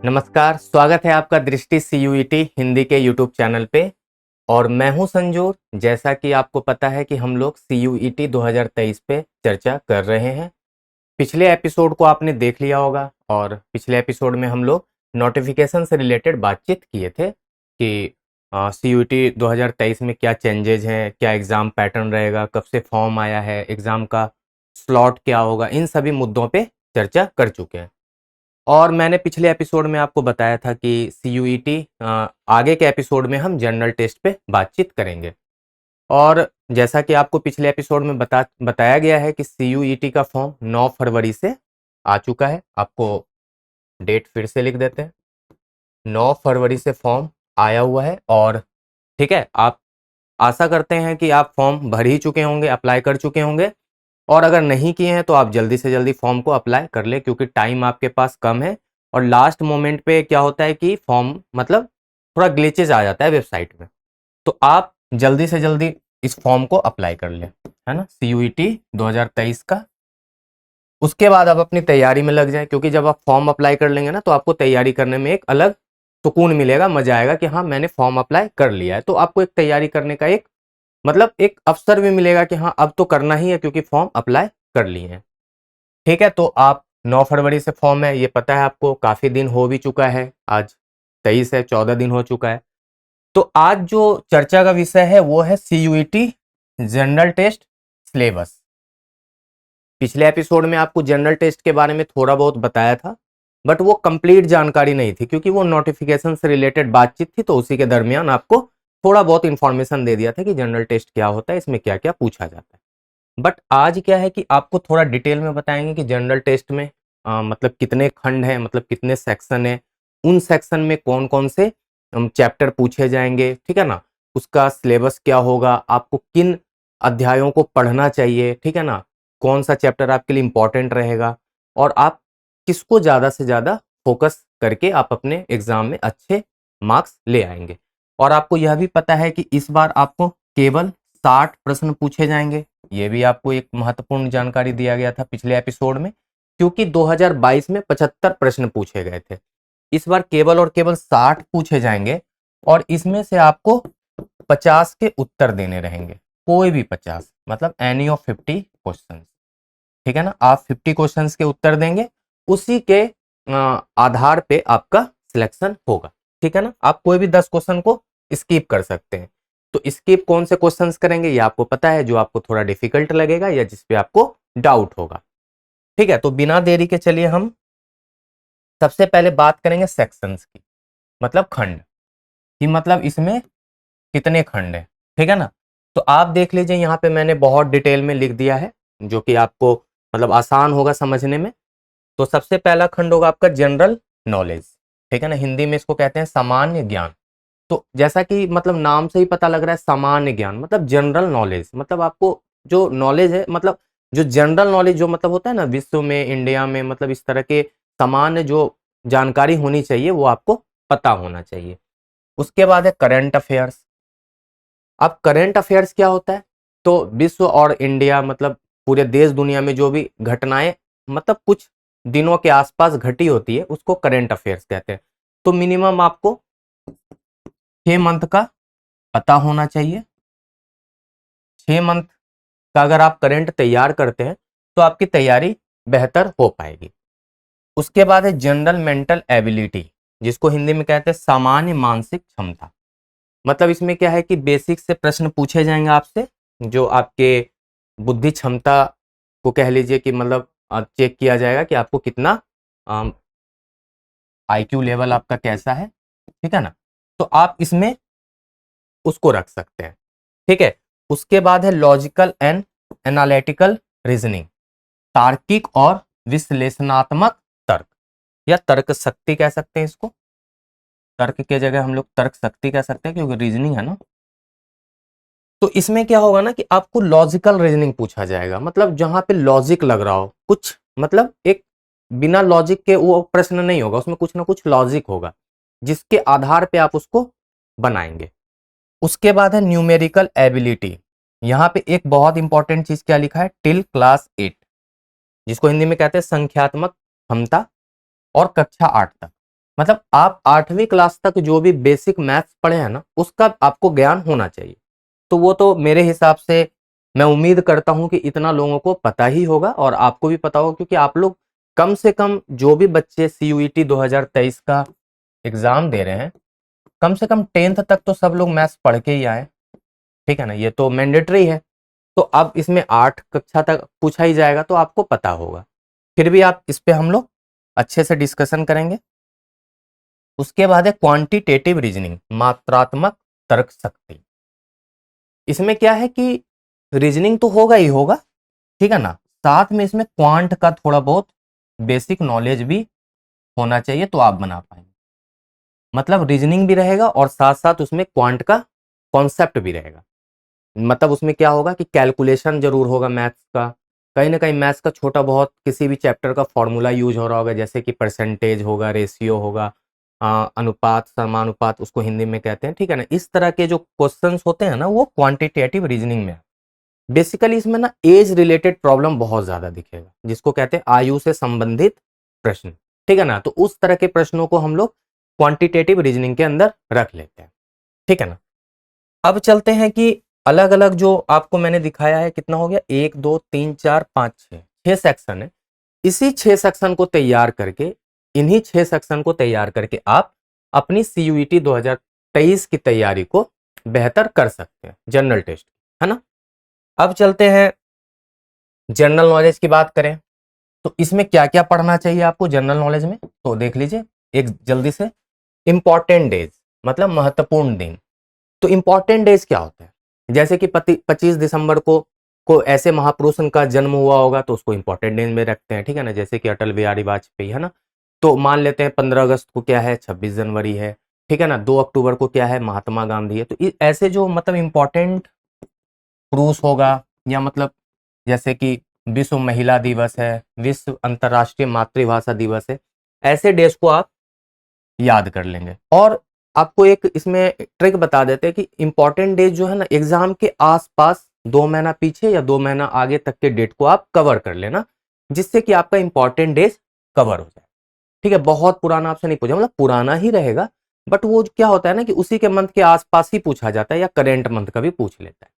नमस्कार, स्वागत है आपका दृष्टि सीयूईटी हिंदी के यूट्यूब चैनल पे। और मैं हूं संजोर। जैसा कि आपको पता है कि हम लोग सीयूईटी 2023 पे चर्चा कर रहे हैं। पिछले एपिसोड को आपने देख लिया होगा और पिछले एपिसोड में हम लोग नोटिफिकेशन से रिलेटेड बातचीत किए थे कि सीयूईटी 2023 में क्या चेंजेज हैं, क्या एग्ज़ाम पैटर्न रहेगा, कब से फॉर्म आया है, एग्ज़ाम का स्लॉट क्या होगा, इन सभी मुद्दों पे चर्चा कर चुके हैं। और मैंने पिछले एपिसोड में आपको बताया था कि सीयूईटी आगे के एपिसोड में हम जनरल टेस्ट पे बातचीत करेंगे। और जैसा कि आपको पिछले एपिसोड में बताया गया है कि सीयूईटी का फॉर्म 9 फरवरी से आ चुका है। आपको डेट फिर से लिख देते हैं, 9 फरवरी से फॉर्म आया हुआ है। और ठीक है, आप आशा करते हैं कि आप फॉर्म भर ही चुके होंगे, अप्लाई कर चुके होंगे। और अगर नहीं किए हैं तो आप जल्दी से जल्दी फॉर्म को अप्लाई कर लें, क्योंकि टाइम आपके पास कम है। और लास्ट मोमेंट पे क्या होता है कि फॉर्म मतलब थोड़ा ग्लिचेज आ जाता है वेबसाइट में, तो आप जल्दी से जल्दी इस फॉर्म को अप्लाई कर लें, है ना, सीयूईटी 2023 का। उसके बाद आप अपनी तैयारी में लग जाए, क्योंकि जब आप फॉर्म अप्लाई कर लेंगे ना तो आपको तैयारी करने में एक अलग सुकून मिलेगा, मजा आएगा कि हाँ मैंने फॉर्म अप्लाई कर लिया है। तो आपको एक तैयारी करने का एक मतलब एक अवसर भी मिलेगा कि हाँ अब तो करना ही है, क्योंकि फॉर्म अप्लाई कर लिए हैं। ठीक है, तो आप 9 फरवरी से फॉर्म है, ये पता है आपको, काफ़ी दिन हो भी चुका है। आज 23 है, 14 दिन हो चुका है। तो आज जो चर्चा का विषय है वो है सीयूईटी जनरल टेस्ट सिलेबस। पिछले एपिसोड में आपको जनरल टेस्ट के बारे में थोड़ा बहुत बताया था, बट वो कंप्लीट जानकारी नहीं थी, क्योंकि वो नोटिफिकेशन से रिलेटेड बातचीत थी। तो उसी के दरमियान आपको थोड़ा बहुत इंफॉर्मेशन दे दिया था कि जनरल टेस्ट क्या होता है, इसमें क्या क्या पूछा जाता है। बट आज क्या है कि आपको थोड़ा डिटेल में बताएंगे कि जनरल टेस्ट में मतलब कितने खंड हैं, मतलब कितने सेक्शन हैं, उन सेक्शन में कौन कौन से चैप्टर पूछे जाएंगे, ठीक है ना, उसका सिलेबस क्या होगा, आपको किन अध्यायों को पढ़ना चाहिए, ठीक है ना, कौन सा चैप्टर आपके लिए इंपॉर्टेंट रहेगा, और आप किसको ज़्यादा से ज़्यादा फोकस करके आप अपने एग्जाम में अच्छे मार्क्स ले आएंगे। और आपको यह भी पता है कि इस बार आपको केवल 60 प्रश्न पूछे जाएंगे। ये भी आपको एक महत्वपूर्ण जानकारी दिया गया था पिछले एपिसोड में, क्योंकि 2022 में 75 प्रश्न पूछे गए थे। इस बार केवल और केवल 60 पूछे जाएंगे, और इसमें से आपको 50 के उत्तर देने रहेंगे। कोई भी 50, मतलब एनी ऑफ 50 क्वेश्चन, ठीक है ना। आप 50 क्वेश्चंस के उत्तर देंगे, उसी के आधार पे आपका सिलेक्शन होगा, ठीक है ना। आप कोई भी 10 क्वेश्चन को स्किप कर सकते हैं। तो स्किप कौन से क्वेश्चंस करेंगे ये आपको पता है, जो आपको थोड़ा डिफिकल्ट लगेगा या जिस पे आपको डाउट होगा। ठीक है, तो बिना देरी के चलिए हम सबसे पहले बात करेंगे सेक्शंस की, मतलब खंड कि मतलब इसमें कितने खंड है, ठीक है ना। तो आप देख लीजिए, यहाँ पे मैंने बहुत डिटेल में लिख दिया है, जो कि आपको मतलब आसान होगा समझने में। तो सबसे पहला खंड होगा आपका जनरल नॉलेज, ठीक है ना, हिंदी में इसको कहते हैं सामान्य ज्ञान। तो जैसा कि मतलब नाम से ही पता लग रहा है, सामान्य ज्ञान मतलब जनरल नॉलेज, मतलब आपको जो नॉलेज है, मतलब जो जनरल नॉलेज जो मतलब होता है ना विश्व में, इंडिया में, मतलब इस तरह के सामान्य जो जानकारी होनी चाहिए वो आपको पता होना चाहिए। उसके बाद है करंट अफेयर्स। अब करंट अफेयर्स क्या होता है, तो विश्व और इंडिया मतलब पूरे देश दुनिया में जो भी घटनाएं मतलब कुछ दिनों के आसपास घटी होती है, उसको करंट अफेयर्स कहते हैं। तो मिनिमम आपको 6 मंथ का पता होना चाहिए। 6 मंथ का अगर आप करंट तैयार करते हैं तो आपकी तैयारी बेहतर हो पाएगी। उसके बाद है जनरल मेंटल एबिलिटी, जिसको हिंदी में कहते हैं सामान्य मानसिक क्षमता। मतलब इसमें क्या है कि बेसिक से प्रश्न पूछे जाएंगे आपसे, जो आपके बुद्धि क्षमता को कह लीजिए कि मतलब चेक किया जाएगा कि आपको कितना आईक्यू लेवल आपका कैसा है, ठीक है ना। तो आप इसमें उसको रख सकते हैं, ठीक है। उसके बाद है लॉजिकल एंड एनालिटिकल रीजनिंग, तार्किक और विश्लेषणात्मक तर्क, या तर्क शक्ति कह सकते हैं इसको। तर्क के जगह हम लोग तर्क शक्ति कह सकते हैं, क्योंकि रीजनिंग है ना। तो इसमें क्या होगा ना कि आपको लॉजिकल रीजनिंग पूछा जाएगा, मतलब जहां पे लॉजिक लग रहा हो कुछ, मतलब एक बिना लॉजिक के वो प्रश्न नहीं होगा, उसमें कुछ ना कुछ लॉजिक होगा, जिसके आधार पे आप उसको बनाएंगे। उसके बाद है न्यूमेरिकल एबिलिटी। यहाँ पे एक बहुत इंपॉर्टेंट चीज क्या लिखा है, टिल क्लास 8, जिसको हिंदी में कहते हैं संख्यात्मक क्षमता, और कक्षा 8 तक। मतलब आप 8वीं क्लास तक जो भी बेसिक मैथ्स पढ़े हैं ना, उसका आपको ज्ञान होना चाहिए। तो वो तो मेरे हिसाब से मैं उम्मीद करता हूँ कि इतना लोगों को पता ही होगा और आपको भी पता होगा, क्योंकि आप लोग कम से कम जो भी बच्चे CUET 2023 का एग्जाम दे रहे हैं, कम से कम 10th तक तो सब लोग मैथ्स पढ़ के ही आए, ठीक है ना, ये तो मैंडेटरी है। तो अब इसमें 8 कक्षा तक पूछा ही जाएगा तो आपको पता होगा। फिर भी आप इस पे हम लोग अच्छे से डिस्कशन करेंगे। उसके बाद है क्वांटिटेटिव रीजनिंग, मात्रात्मक तर्क शक्ति। इसमें क्या है कि रीजनिंग तो होगा ही होगा, ठीक है ना, साथ में इसमें क्वांट का थोड़ा बहुत बेसिक नॉलेज भी होना चाहिए तो आप बना पाएंगे। मतलब रीजनिंग भी रहेगा और साथ साथ उसमें क्वांट का कॉन्सेप्ट भी रहेगा। मतलब उसमें क्या होगा कि कैलकुलेशन जरूर होगा मैथ्स का, कहीं ना कहीं मैथ्स का छोटा बहुत किसी भी चैप्टर का फॉर्मूला यूज हो रहा होगा, जैसे कि परसेंटेज होगा, रेशियो होगा, अनुपात, समानुपात उसको हिंदी में कहते हैं, ठीक है ना। इस तरह के जो क्वेश्चंस होते हैं ना, वो क्वांटिटेटिव रीजनिंग में। बेसिकली इसमें ना एज रिलेटेड प्रॉब्लम बहुत ज्यादा दिखेगा, जिसको कहते हैं आयु से संबंधित प्रश्न, ठीक है ना। तो उस तरह के प्रश्नों को हम लोग क्वांटिटेटिव रीजनिंग के अंदर रख लेते हैं, ठीक है ना। अब चलते हैं कि अलग अलग जो आपको मैंने दिखाया है, कितना हो गया, 1 2 3 4 5 6 सेक्शन है। इसी 6 सेक्शन को तैयार करके, इन्हीं 6 सेक्शन को तैयार करके आप अपनी CUET 2023 की तैयारी को बेहतर कर सकते हैं, जनरल टेस्ट, है ना। अब चलते हैं जनरल नॉलेज की बात करें, तो इसमें क्या क्या पढ़ना चाहिए आपको जनरल नॉलेज में, तो देख लीजिए एक जल्दी से। इंपॉर्टेंट डेज, मतलब महत्वपूर्ण दिन। तो इंपॉर्टेंट डेज क्या होता है, जैसे कि 25 दिसंबर को ऐसे महापुरुष का जन्म हुआ होगा तो उसको इंपॉर्टेंट डेज में रखते हैं, ठीक है ना, जैसे कि अटल बिहारी वाजपेयी, है ना। तो मान लेते हैं 15 अगस्त को क्या है, 26 जनवरी है, ठीक है ना। 2 अक्टूबर को क्या है, महात्मा गांधी है। तो ऐसे जो मतलब इंपॉर्टेंट पुरुष होगा, या मतलब जैसे कि विश्व महिला दिवस है, विश्व अंतर्राष्ट्रीय मातृभाषा दिवस है, ऐसे डेज को आप याद कर लेंगे। और आपको एक इसमें ट्रिक बता देते हैं कि इंपॉर्टेंट डेज जो है ना, एग्जाम के आसपास 2 महीना पीछे या 2 महीना आगे तक के डेट को आप कवर कर लेना, जिससे कि आपका इंपॉर्टेंट डेज कवर हो जाए, ठीक है। बहुत पुराना आपसे नहीं पूछा, मतलब पुराना ही रहेगा, बट वो क्या होता है ना कि उसी के मंथ के आसपास ही पूछा जाता है, या करेंट मंथ का भी पूछ लेता है।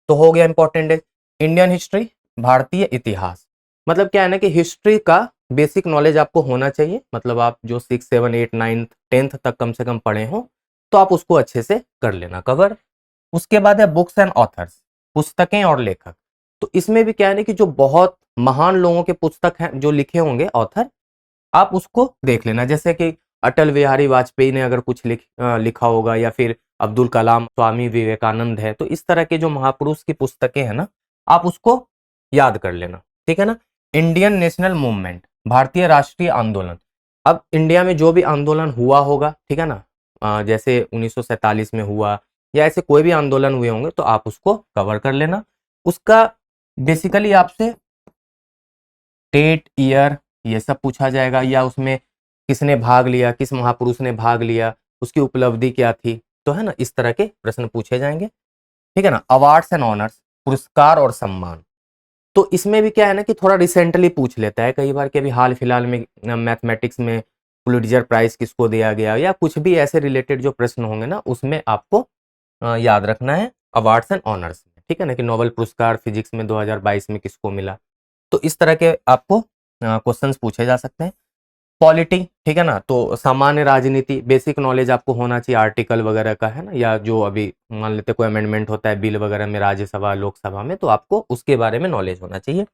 तो हो गया इंपॉर्टेंट डेज। इंडियन हिस्ट्री, भारतीय इतिहास, मतलब क्या है ना कि हिस्ट्री का बेसिक नॉलेज आपको होना चाहिए, मतलब आप जो 6 7 8 9 10th तक कम से कम पढ़े हो तो आप उसको अच्छे से कर लेना कवर। उसके बाद है बुक्स एंड ऑथर्स, पुस्तकें और लेखक। तो इसमें भी क्या है ना कि जो बहुत महान लोगों के पुस्तक हैं जो लिखे होंगे ऑथर, आप उसको देख लेना, जैसे कि अटल बिहारी वाजपेयी ने अगर कुछ लिखा होगा, या फिर अब्दुल कलाम, स्वामी विवेकानंद है, तो इस तरह के जो महापुरुष की पुस्तकें हैं ना, आप उसको याद कर लेना, ठीक है ना। इंडियन नेशनल मूवमेंट, भारतीय राष्ट्रीय आंदोलन। अब इंडिया में जो भी आंदोलन हुआ होगा, ठीक है ना, जैसे 1947 में हुआ, या ऐसे कोई भी आंदोलन हुए होंगे तो आप उसको कवर कर लेना। उसका बेसिकली आपसे डेट, ईयर, ये सब पूछा जाएगा, या उसमें किसने भाग लिया, किस महापुरुष ने भाग लिया, उसकी उपलब्धि क्या थी, तो है ना, इस तरह के प्रश्न पूछे जाएंगे, ठीक है ना। अवार्ड्स एंड ऑनर्स, पुरस्कार और सम्मान। तो इसमें भी क्या है ना कि थोड़ा रिसेंटली पूछ लेता है कई बार कि अभी हाल फिलहाल में मैथमेटिक्स में पुलिट्जर प्राइज किसको दिया गया, या कुछ भी ऐसे रिलेटेड जो प्रश्न होंगे ना, उसमें आपको याद रखना है अवार्ड्स एंड ऑनर्स, ठीक है ना, कि नोबेल पुरस्कार फिजिक्स में 2022 में किसको मिला। तो इस तरह के आपको क्वेश्चंस पूछे जा सकते हैं। पॉलिटी, ठीक है ना, तो सामान्य राजनीति, बेसिक नॉलेज आपको होना चाहिए आर्टिकल वगैरह का, है ना, या जो अभी मान लेते कोई अमेंडमेंट होता है बिल वगैरह में राज्यसभा लोकसभा में, तो आपको उसके बारे में नॉलेज होना चाहिए।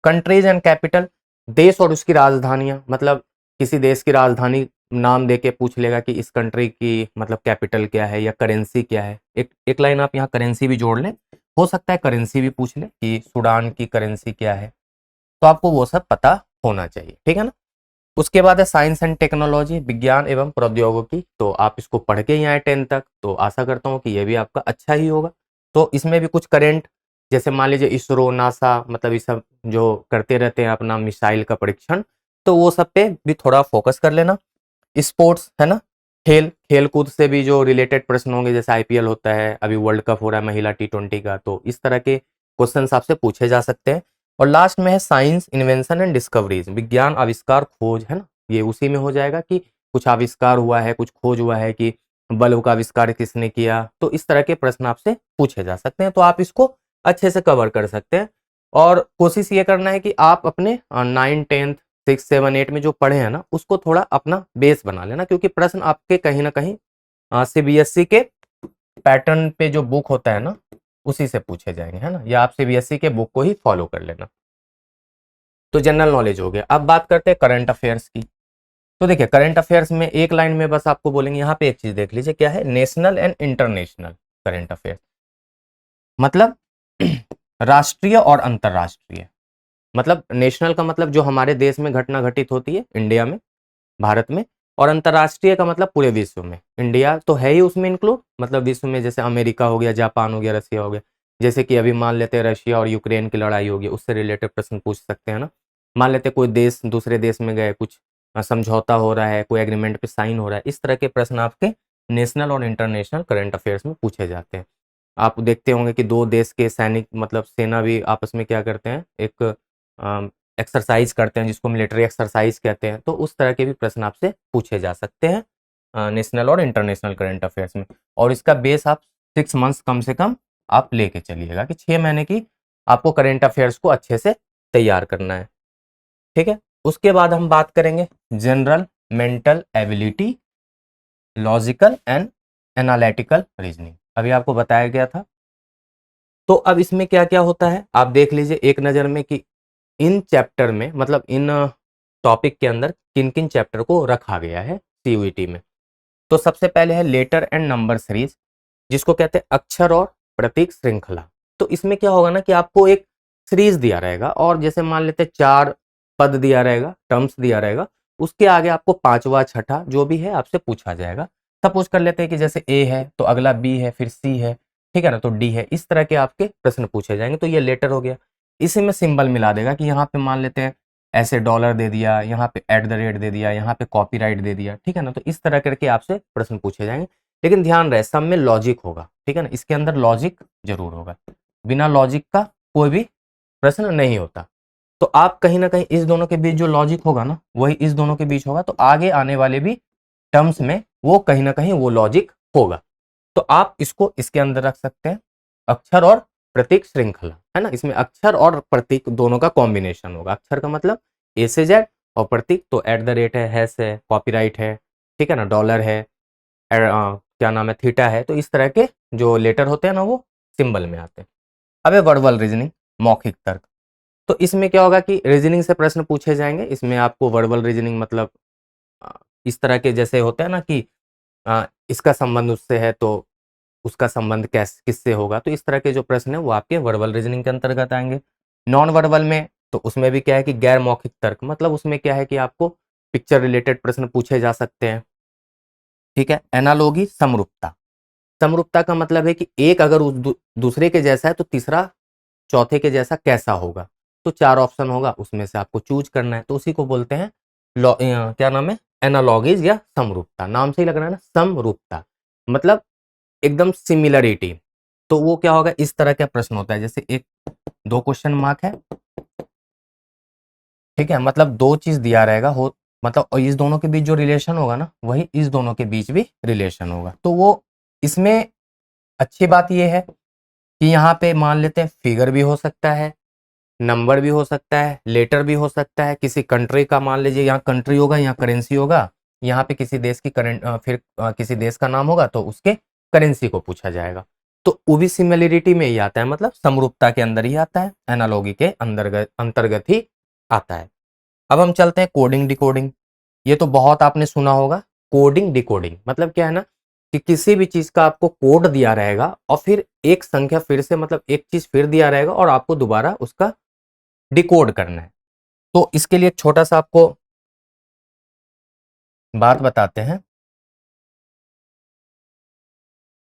कंट्रीज एंड कैपिटल, देश और उसकी राजधानियां, मतलब किसी देश की राजधानी नाम देके पूछ लेगा कि इस कंट्री की मतलब कैपिटल क्या है, या करेंसी क्या है। एक लाइन आप यहाँ करेंसी भी जोड़ लें, हो सकता है करेंसी भी पूछ ले कि सूडान की करेंसी क्या है, तो आपको वो सब पता होना चाहिए, ठीक है ना। उसके बाद है साइंस एंड टेक्नोलॉजी, विज्ञान एवं प्रौद्योगिकी। तो आप इसको पढ़ के ही आए 10th तक, तो आशा करता हूँ कि ये भी आपका अच्छा ही होगा। तो इसमें भी कुछ करेंट, जैसे मान लीजिए इसरो, नासा, मतलब ये सब जो करते रहते हैं अपना मिसाइल का परीक्षण, तो वो सब पे भी थोड़ा फोकस कर लेना। स्पोर्ट्स, है ना, खेल कूद से भी जो रिलेटेड प्रश्न होंगे, जैसे IPL होता है, अभी वर्ल्ड कप हो रहा है महिला T20 का, तो इस तरह के क्वेश्चन आपसे पूछे जा सकते हैं। और लास्ट में है साइंस, इन्वेंशन एंड डिस्कवरीज, विज्ञान, आविष्कार, खोज, है ना, ये उसी में हो जाएगा कि कुछ आविष्कार हुआ है, कुछ खोज हुआ है कि बल्ब का आविष्कार किसने किया, तो इस तरह के प्रश्न आपसे पूछे जा सकते हैं। तो आप इसको अच्छे से कवर कर सकते हैं और कोशिश ये करना है कि आप अपने 9, 10, 6, 7, 8 में जो पढ़े हैं ना, उसको थोड़ा अपना बेस बना लेना, क्योंकि प्रश्न आपके कहीं ना कहीं सीबीएसई के पैटर्न पे जो बुक होता है ना, उसी से पूछे जाएंगे, है ना, या आप सीबीएसई के बुक को ही फॉलो कर लेना। तो जनरल नॉलेज हो गया। अब बात करते हैं करंट अफेयर्स की। तो देखिए करंट अफेयर्स में एक लाइन में बस आपको बोलेंगे, यहाँ पे एक चीज देख लीजिए क्या है, national and international current affairs, मतलब राष्ट्रीय और अंतर्राष्ट्रीय। मतलब नेशनल का मतलब जो हमारे देश में घटना घटित होती है, इंडिया में, भारत में, और अंतर्राष्ट्रीय का मतलब पूरे विश्व में। इंडिया तो है ही उसमें इंक्लूड, मतलब विश्व में जैसे अमेरिका हो गया, जापान हो गया, रसिया हो गया। जैसे कि अभी मान लेते हैं रशिया और यूक्रेन की लड़ाई होगी, उससे रिलेटेड प्रश्न पूछ सकते हैं ना। मान लेते कोई देश दूसरे देश में गए, कुछ समझौता हो रहा है, कोई एग्रीमेंट पे साइन हो रहा है, इस तरह के प्रश्न आपके नेशनल और इंटरनेशनल करंट अफेयर्स में पूछे जाते हैं। आप देखते होंगे कि दो देश के सैनिक मतलब सेना भी आपस में क्या करते हैं, एक एक्सरसाइज करते हैं, जिसको मिलिट्री एक्सरसाइज कहते हैं। तो उस तरह के भी प्रश्न आपसे पूछे जा सकते हैं नेशनल और इंटरनेशनल करंट अफेयर्स में। और इसका बेस आप 6 मंथ्स कम से कम आप लेके चलिएगा, कि 6 महीने की आपको करंट अफेयर्स को अच्छे से तैयार करना है। ठीक है, उसके बाद हम बात करेंगे general mental ability, logical and analytical reasoning. अभी आपको बताया गया था। तो अब इसमें क्या क्या होता है आप देख लीजिए एक नज़र में, कि इन चैप्टर में, मतलब इन टॉपिक के अंदर किन किन चैप्टर को रखा गया है सीयूईटी में। तो सबसे पहले है लेटर एंड नंबर सीरीज, जिसको कहते हैं अक्षर और प्रतीक श्रृंखला। तो इसमें क्या होगा ना, कि आपको एक सीरीज दिया रहेगा, और जैसे मान लेते हैं 4 पद दिया रहेगा, टर्म्स दिया रहेगा, उसके आगे आपको 5वां 6ठा जो भी है आपसे पूछा जाएगा। सपोज कर लेते हैं कि जैसे ए है तो अगला बी है, फिर सी है, ठीक है ना, तो डी है, इस तरह के आपके प्रश्न पूछे जाएंगे। तो ये लेटर हो गया, इसी में सिंबल मिला देगा, कि यहाँ पे मान लेते हैं ऐसे डॉलर दे दिया, यहाँ पे @ दे दिया, यहाँ पे कॉपीराइट दे दिया, ठीक है ना। तो इस तरह करके आपसे प्रश्न पूछे जाएंगे, लेकिन ध्यान रहे सब में लॉजिक होगा, ठीक है ना, इसके अंदर लॉजिक जरूर होगा। बिना लॉजिक का कोई भी प्रश्न नहीं होता। तो आप कहीं ना कहीं इस दोनों के बीच जो लॉजिक होगा ना, वही इस दोनों के बीच होगा, तो आगे आने वाले भी टर्म्स में वो कहीं ना कहीं वो लॉजिक होगा। तो आप इसको इसके अंदर रख सकते हैं, अक्षर और प्रतीक श्रृंखला, है ना। इसमें अक्षर और प्रतीक दोनों का कॉम्बिनेशन होगा। अक्षर का मतलब ए से जेड, और प्रतीक तो @ है, हैश है, कॉपीराइट है, ठीक है ना, डॉलर है, क्या नाम है, थीटा है। तो इस तरह के जो लेटर होते हैं ना, वो सिंबल में आते हैं। अब है वर्बल रीजनिंग, मौखिक तर्क। तो इसमें क्या होगा कि रीजनिंग से प्रश्न पूछे जाएंगे। इसमें आपको वर्बल रीजनिंग मतलब इस तरह के जैसे होते हैं ना, कि इसका संबंध उससे है तो उसका संबंध किससे होगा, तो इस तरह के जो प्रश्न है वो आपके वर्बल रीजनिंग के अंतर्गत आएंगे। नॉन वर्बल में तो उसमें भी क्या है कि गैर मौखिक तर्क, मतलब उसमें क्या है कि आपको पिक्चर रिलेटेड प्रश्न पूछे जा सकते हैं। ठीक है, एनालॉगी, समरूपता। समरूपता का मतलब है कि एक अगर दूसरे के जैसा है तो तीसरा चौथे के जैसा कैसा होगा। तो 4 ऑप्शन होगा, उसमें से आपको चूज करना है। तो उसी को बोलते हैं क्या नाम है, एनालॉगीज या समरूपता। नाम से ही लग रहा है ना, समरूपता मतलब एकदम सिमिलरिटी। तो वो क्या होगा, इस तरह का प्रश्न होता है, जैसे एक 2 क्वेश्चन मार्क है, ठीक है, मतलब 2 चीज दिया रहेगा हो, मतलब और इस दोनों के बीच जो रिलेशन होगा ना, वही इस दोनों के बीच भी रिलेशन होगा। तो वो इसमें अच्छी बात ये है कि यहाँ पे मान लेते हैं फिगर भी हो सकता है, नंबर भी हो सकता है, लेटर भी हो सकता है, किसी कंट्री का मान लीजिए यहाँ कंट्री होगा, यहाँ करेंसी होगा, यहाँ पे किसी देश की करेंट फिर किसी देश का नाम होगा तो उसके करेंसी को पूछा जाएगा। तो वो भी सिमिलरिटी में ही आता है, मतलब समरूपता के अंदर ही आता है, एनालॉगी के अंतर्गत ही आता है। अब हम चलते हैं कोडिंग डिकोडिंग। ये तो बहुत आपने सुना होगा। कोडिंग डिकोडिंग मतलब क्या है ना, कि किसी भी चीज का आपको कोड दिया रहेगा और फिर एक संख्या फिर से, मतलब एक चीज फिर दिया रहेगा और आपको दोबारा उसका डिकोड करना है। तो इसके लिए एक छोटा सा आपको बात बताते हैं।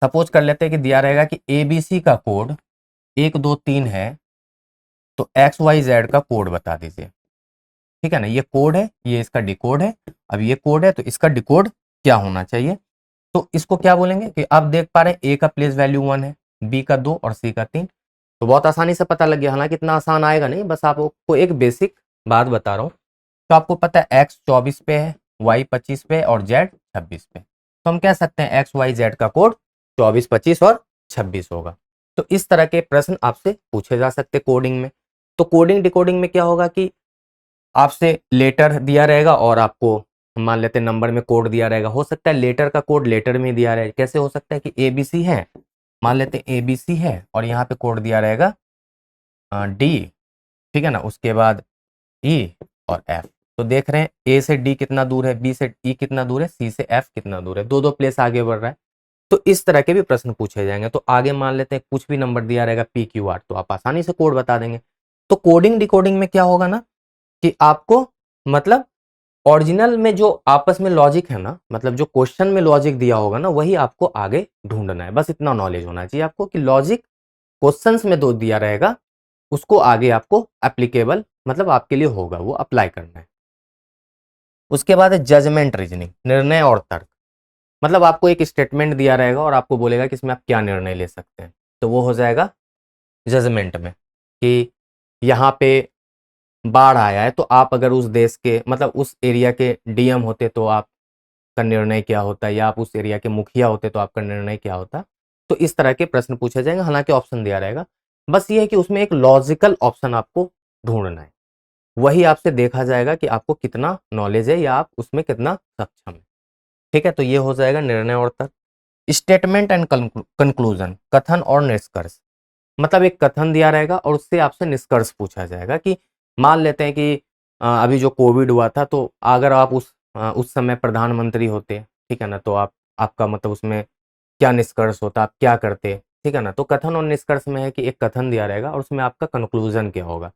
सपोज कर लेते हैं कि दिया रहेगा कि एबीसी का कोड 1 2 3 है, तो एक्स वाई जेड का कोड बता दीजिए। ठीक है ना, ये कोड है, ये इसका डिकोड है। अब ये कोड है तो इसका डिकोड क्या होना चाहिए। तो इसको क्या बोलेंगे कि आप देख पा रहे हैं ए का प्लेस वैल्यू 1 है, बी का 2 और सी का 3। तो बहुत आसानी से पता लग गया, हालांकि इतना आसान आएगा नहीं, बस आपको एक बेसिक बात बता रहा हूँ। तो आपको पता है एक्स 24 पे है, Y 25 पे और Z 26 पे। तो हम कह सकते हैं XYZ का कोड 24, 25 और 26 होगा। तो इस तरह के प्रश्न आपसे पूछे जा सकते कोडिंग में। तो कोडिंग डिकोडिंग में क्या होगा कि आपसे लेटर दिया रहेगा और आपको मान लेते हैं नंबर में कोड दिया रहेगा। हो सकता है लेटर का कोड लेटर में दिया रहे। कैसे हो सकता है कि ABC है, मान लेते हैं ABC है और यहाँ पे कोड दिया रहेगा D, ठीक है ना, उसके बाद E और F। तो देख रहे हैं A से D कितना दूर है, B से E कितना दूर है, C से F कितना दूर है, दो प्लेस आगे बढ़ रहा है। तो इस तरह के भी प्रश्न पूछे जाएंगे। तो आगे मान लेते हैं कुछ भी नंबर दिया रहेगा PQR, तो आप आसानी से कोड बता देंगे। तो कोडिंग डिकोडिंग में क्या होगा ना कि आपको मतलब ओरिजिनल में जो आपस में लॉजिक है ना, मतलब जो क्वेश्चन में लॉजिक दिया होगा ना, वही आपको आगे ढूंढना है। बस इतना नॉलेज होना चाहिए आपको कि लॉजिक क्वेश्चंस में दो दिया रहेगा, उसको आगे आपको एप्लीकेबल मतलब आपके लिए होगा, वो अप्लाई करना है। उसके बाद है जजमेंट रीजनिंग, निर्णय और तर्क। मतलब आपको एक स्टेटमेंट दिया रहेगा और आपको बोलेगा कि इसमें आप क्या निर्णय ले सकते हैं। तो वो हो जाएगा जजमेंट में कि यहाँ पे बाढ़ आया है, तो आप अगर उस देश के मतलब उस एरिया के DM होते तो आपका निर्णय क्या होता, या आप उस एरिया के मुखिया होते तो आपका निर्णय क्या होता। तो इस तरह के प्रश्न पूछे जाएंगे। हालांकि ऑप्शन दिया रहेगा, बस ये है कि उसमें एक लॉजिकल ऑप्शन आपको ढूंढना है। वही आपसे देखा जाएगा कि आपको कितना नॉलेज है या आप उसमें कितना सक्षम है। ठीक है, तो ये हो जाएगा निर्णय और तर्क। स्टेटमेंट एंड कंक्लूजन, कथन और निष्कर्ष। मतलब एक कथन दिया रहेगा और उससे आपसे निष्कर्ष पूछा जाएगा कि मान लेते हैं कि अभी जो कोविड हुआ था, तो अगर आप उस समय प्रधानमंत्री होते, ठीक है ना, तो आपका मतलब उसमें क्या निष्कर्ष होता, आप क्या करते, ठीक है ना। तो कथन और निष्कर्ष में है कि एक कथन दिया रहेगा और उसमें आपका कंक्लूजन क्या होगा,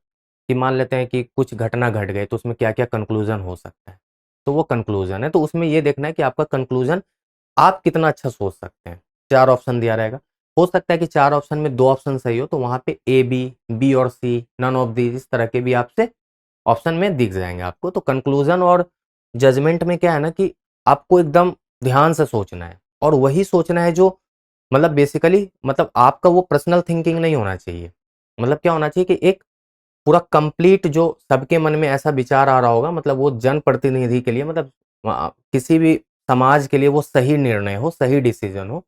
कि मान लेते हैं कि कुछ घटना घट गई तो उसमें क्या क्या कंक्लूजन हो सकता है, तो वो कंक्लूजन है। तो उसमें ये देखना है कि आपका कंक्लूजन आप कितना अच्छा सोच सकते हैं। 4 ऑप्शन दिया रहेगा, हो सकता है कि 4 ऑप्शन में 2 ऑप्शन सही हो, तो वहां पे A, B और C, नन ऑफ दी, इस तरह के भी आपसे ऑप्शन में दिख जाएंगे आपको। तो कंक्लूजन और जजमेंट में क्या है ना कि आपको एकदम ध्यान से सोचना है और वही सोचना है जो मतलब बेसिकली मतलब आपका वो पर्सनल थिंकिंग नहीं होना चाहिए। मतलब क्या होना चाहिए कि एक पूरा कंप्लीट जो सबके मन में ऐसा विचार आ रहा होगा, मतलब वो जनप्रतिनिधि के लिए मतलब किसी भी समाज के लिए वो सही निर्णय हो, सही डिसीजन हो,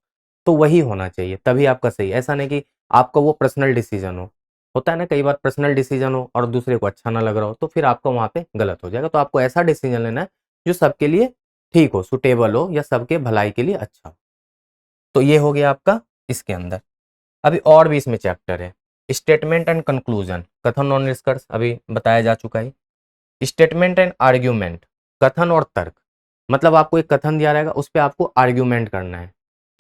तो वही होना चाहिए, तभी आपका सही। ऐसा नहीं कि आपका वो पर्सनल डिसीजन हो। होता है ना कई बार पर्सनल डिसीजन हो और दूसरे को अच्छा ना लग रहा हो, तो फिर आपका वहाँ पे गलत हो जाएगा। तो आपको ऐसा डिसीजन लेना है जो सबके लिए ठीक हो, सुटेबल हो या सबके भलाई के लिए अच्छा हो। तो ये हो गया आपका इसके अंदर। अभी और भी इसमें चैप्टर है। स्टेटमेंट एंड कंक्लूजन, कथन और निष्कर्ष अभी बताया जा चुका है। स्टेटमेंट एंड आर्ग्यूमेंट, कथन और तर्क। मतलब आपको एक कथन दिया रहेगा, उस पर आपको आर्ग्यूमेंट करना है,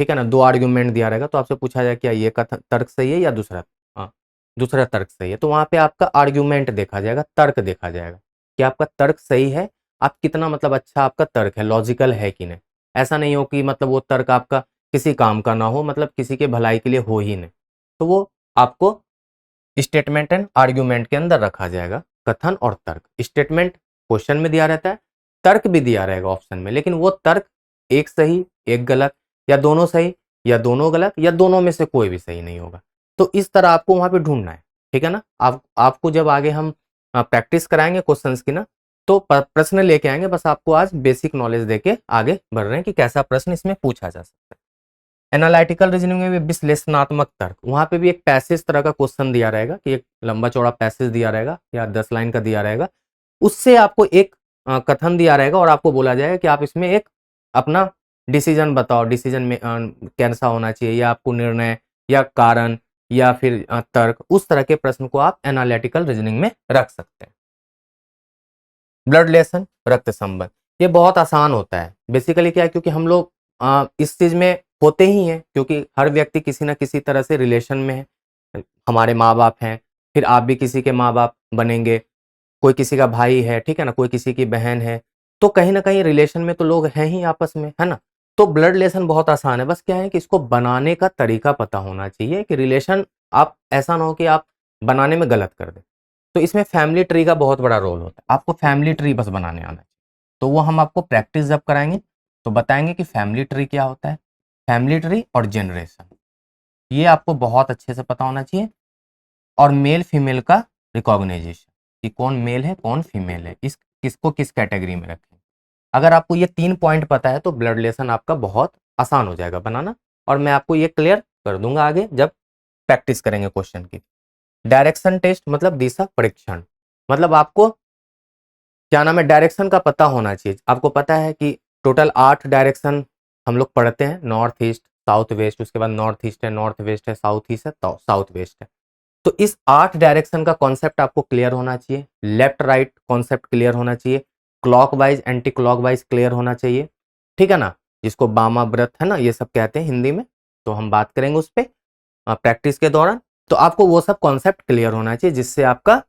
ठीक है ना। 2 आर्ग्यूमेंट दिया रहेगा तो आपसे पूछा जाएगा क्या ये कथन तर्क सही है या दूसरा, हाँ दूसरा तर्क सही है। तो वहां पे आपका आर्ग्यूमेंट देखा जाएगा, तर्क देखा जाएगा कि आपका तर्क सही है, आप कितना मतलब अच्छा आपका तर्क है, लॉजिकल है कि नहीं। ऐसा नहीं हो कि मतलब वो तर्क आपका किसी काम का ना हो, मतलब किसी के भलाई के लिए हो ही नहीं, तो वो आपको स्टेटमेंट एंड आर्ग्यूमेंट के अंदर रखा जाएगा। कथन और तर्क, स्टेटमेंट क्वेश्चन में दिया रहता है, तर्क भी दिया रहेगा ऑप्शन में, लेकिन वो तर्क एक सही एक गलत, या दोनों सही या दोनों गलत, या दोनों में से कोई भी सही नहीं होगा। तो इस तरह आपको वहां पे ढूंढना है, ठीक है ना। आपको जब आगे हम प्रैक्टिस कराएंगे क्वेश्चंस की ना, तो प्रश्न लेके आएंगे। बस आपको आज बेसिक नॉलेज देके आगे बढ़ रहे हैं कि कैसा प्रश्न इसमें पूछा जा सकता है। एनालिटिकल रीजनिंग में भी विश्लेषणात्मक तर्क, वहां पे भी एक पैसेज तरह का क्वेश्चन दिया रहेगा कि एक लंबा चौड़ा पैसेज दिया रहेगा या 10 लाइन का दिया रहेगा, उससे आपको एक कथन दिया रहेगा और आपको बोला जाएगा कि आप इसमें एक अपना डिसीजन बताओ, डिसीजन में कैसा होना चाहिए, या आपको निर्णय या कारण या फिर तर्क, उस तरह के प्रश्न को आप एनालिटिकल रीजनिंग में रख सकते हैं। ब्लड रिलेशन, रक्त संबंध, ये बहुत आसान होता है। बेसिकली क्या है, क्योंकि हम लोग इस चीज में होते ही हैं, क्योंकि हर व्यक्ति किसी ना किसी तरह से रिलेशन में है। हमारे माँ बाप हैं, फिर आप भी किसी के माँ बाप बनेंगे, कोई किसी का भाई है, ठीक है ना, कोई किसी की बहन है, तो कहीं ना कहीं रिलेशन में तो लोग हैं ही आपस में, है ना। तो ब्लड रिलेशन बहुत आसान है, बस क्या है कि इसको बनाने का तरीका पता होना चाहिए कि रिलेशन आप ऐसा ना हो कि आप बनाने में गलत कर दें। तो इसमें फैमिली ट्री का बहुत बड़ा रोल होता है, आपको फैमिली ट्री बस बनाने आना चाहिए। तो वो हम आपको प्रैक्टिस जब कराएंगे तो बताएंगे कि फैमिली ट्री क्या होता है, फैमिली ट्री और जनरेशन, ये आपको बहुत अच्छे से पता होना चाहिए। और मेल फीमेल का रिकॉग्नाइजेशन, कि कौन मेल है कौन फीमेल है, इस किसको किस कैटेगरी में रखें। अगर आपको ये 3 पॉइंट पता है तो ब्लड रिलेशन आपका बहुत आसान हो जाएगा बनाना, और मैं आपको ये क्लियर कर दूंगा आगे जब प्रैक्टिस करेंगे क्वेश्चन की। डायरेक्शन टेस्ट मतलब दिशा परीक्षण, मतलब आपको क्या नाम है, डायरेक्शन का पता होना चाहिए। आपको पता है कि टोटल 8 डायरेक्शन हम लोग पढ़ते हैं, नॉर्थ ईस्ट, साउथ वेस्ट, उसके बाद नॉर्थ ईस्ट है, नॉर्थ वेस्ट है, साउथ ईस्ट है, साउथ वेस्ट है। तो इस 8 डायरेक्शन का कॉन्सेप्ट आपको क्लियर होना चाहिए, लेफ्ट राइट कॉन्सेप्ट क्लियर होना चाहिए, क्लॉकवाइज एंटी क्लॉकवाइज क्लियर होना चाहिए, ठीक है ना, जिसको वामाव्रत है ना ये सब कहते हैं हिंदी में, तो हम बात करेंगे उस पर प्रैक्टिस के दौरान। तो आपको वो सब कॉन्सेप्ट क्लियर होना चाहिए जिससे आपका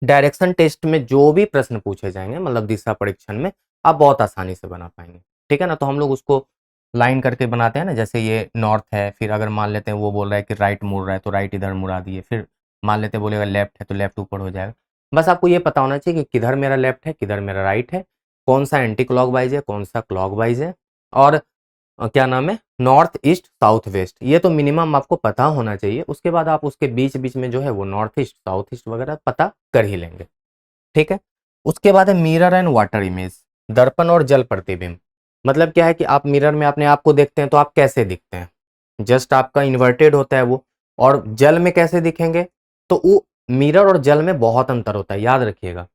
डायरेक्शन टेस्ट में जो भी प्रश्न पूछे जाएंगे, मतलब दिशा परीक्षण में, आप बहुत आसानी से बना पाएंगे, ठीक है ना। तो हम लोग उसको लाइन करके बनाते हैं ना, जैसे ये नॉर्थ है, फिर अगर मान लेते हैं वो बोल रहा है कि राइट मुड़ रहा है तो राइट इधर मुड़ा दिए, फिर मान लेते हैं बोलेगा लेफ्ट है तो लेफ्ट ऊपर हो जाएगा। बस आपको ये पता होना चाहिए कि किधर मेरा लेफ्ट है, किधर मेरा राइट है, कौन सा एंटी क्लॉकवाइज है, कौन सा क्लॉकवाइज है, और क्या नाम है, नॉर्थ ईस्ट साउथ वेस्ट, ये तो मिनिमम आपको पता होना चाहिए। उसके बाद आप उसके बीच बीच में जो है वो नॉर्थ ईस्ट साउथ ईस्ट वगैरह पता कर ही लेंगे, ठीक है। उसके बाद है मिरर एंड वाटर इमेज, दर्पण और जल प्रतिबिंब। मतलब क्या है कि आप मिरर में अपने आप को देखते हैं तो आप कैसे दिखते हैं, जस्ट आपका इन्वर्टेड होता है वो। और जल में कैसे दिखेंगे, तो वो मिरर और जल में बहुत अंतर होता है, याद रखिएगा।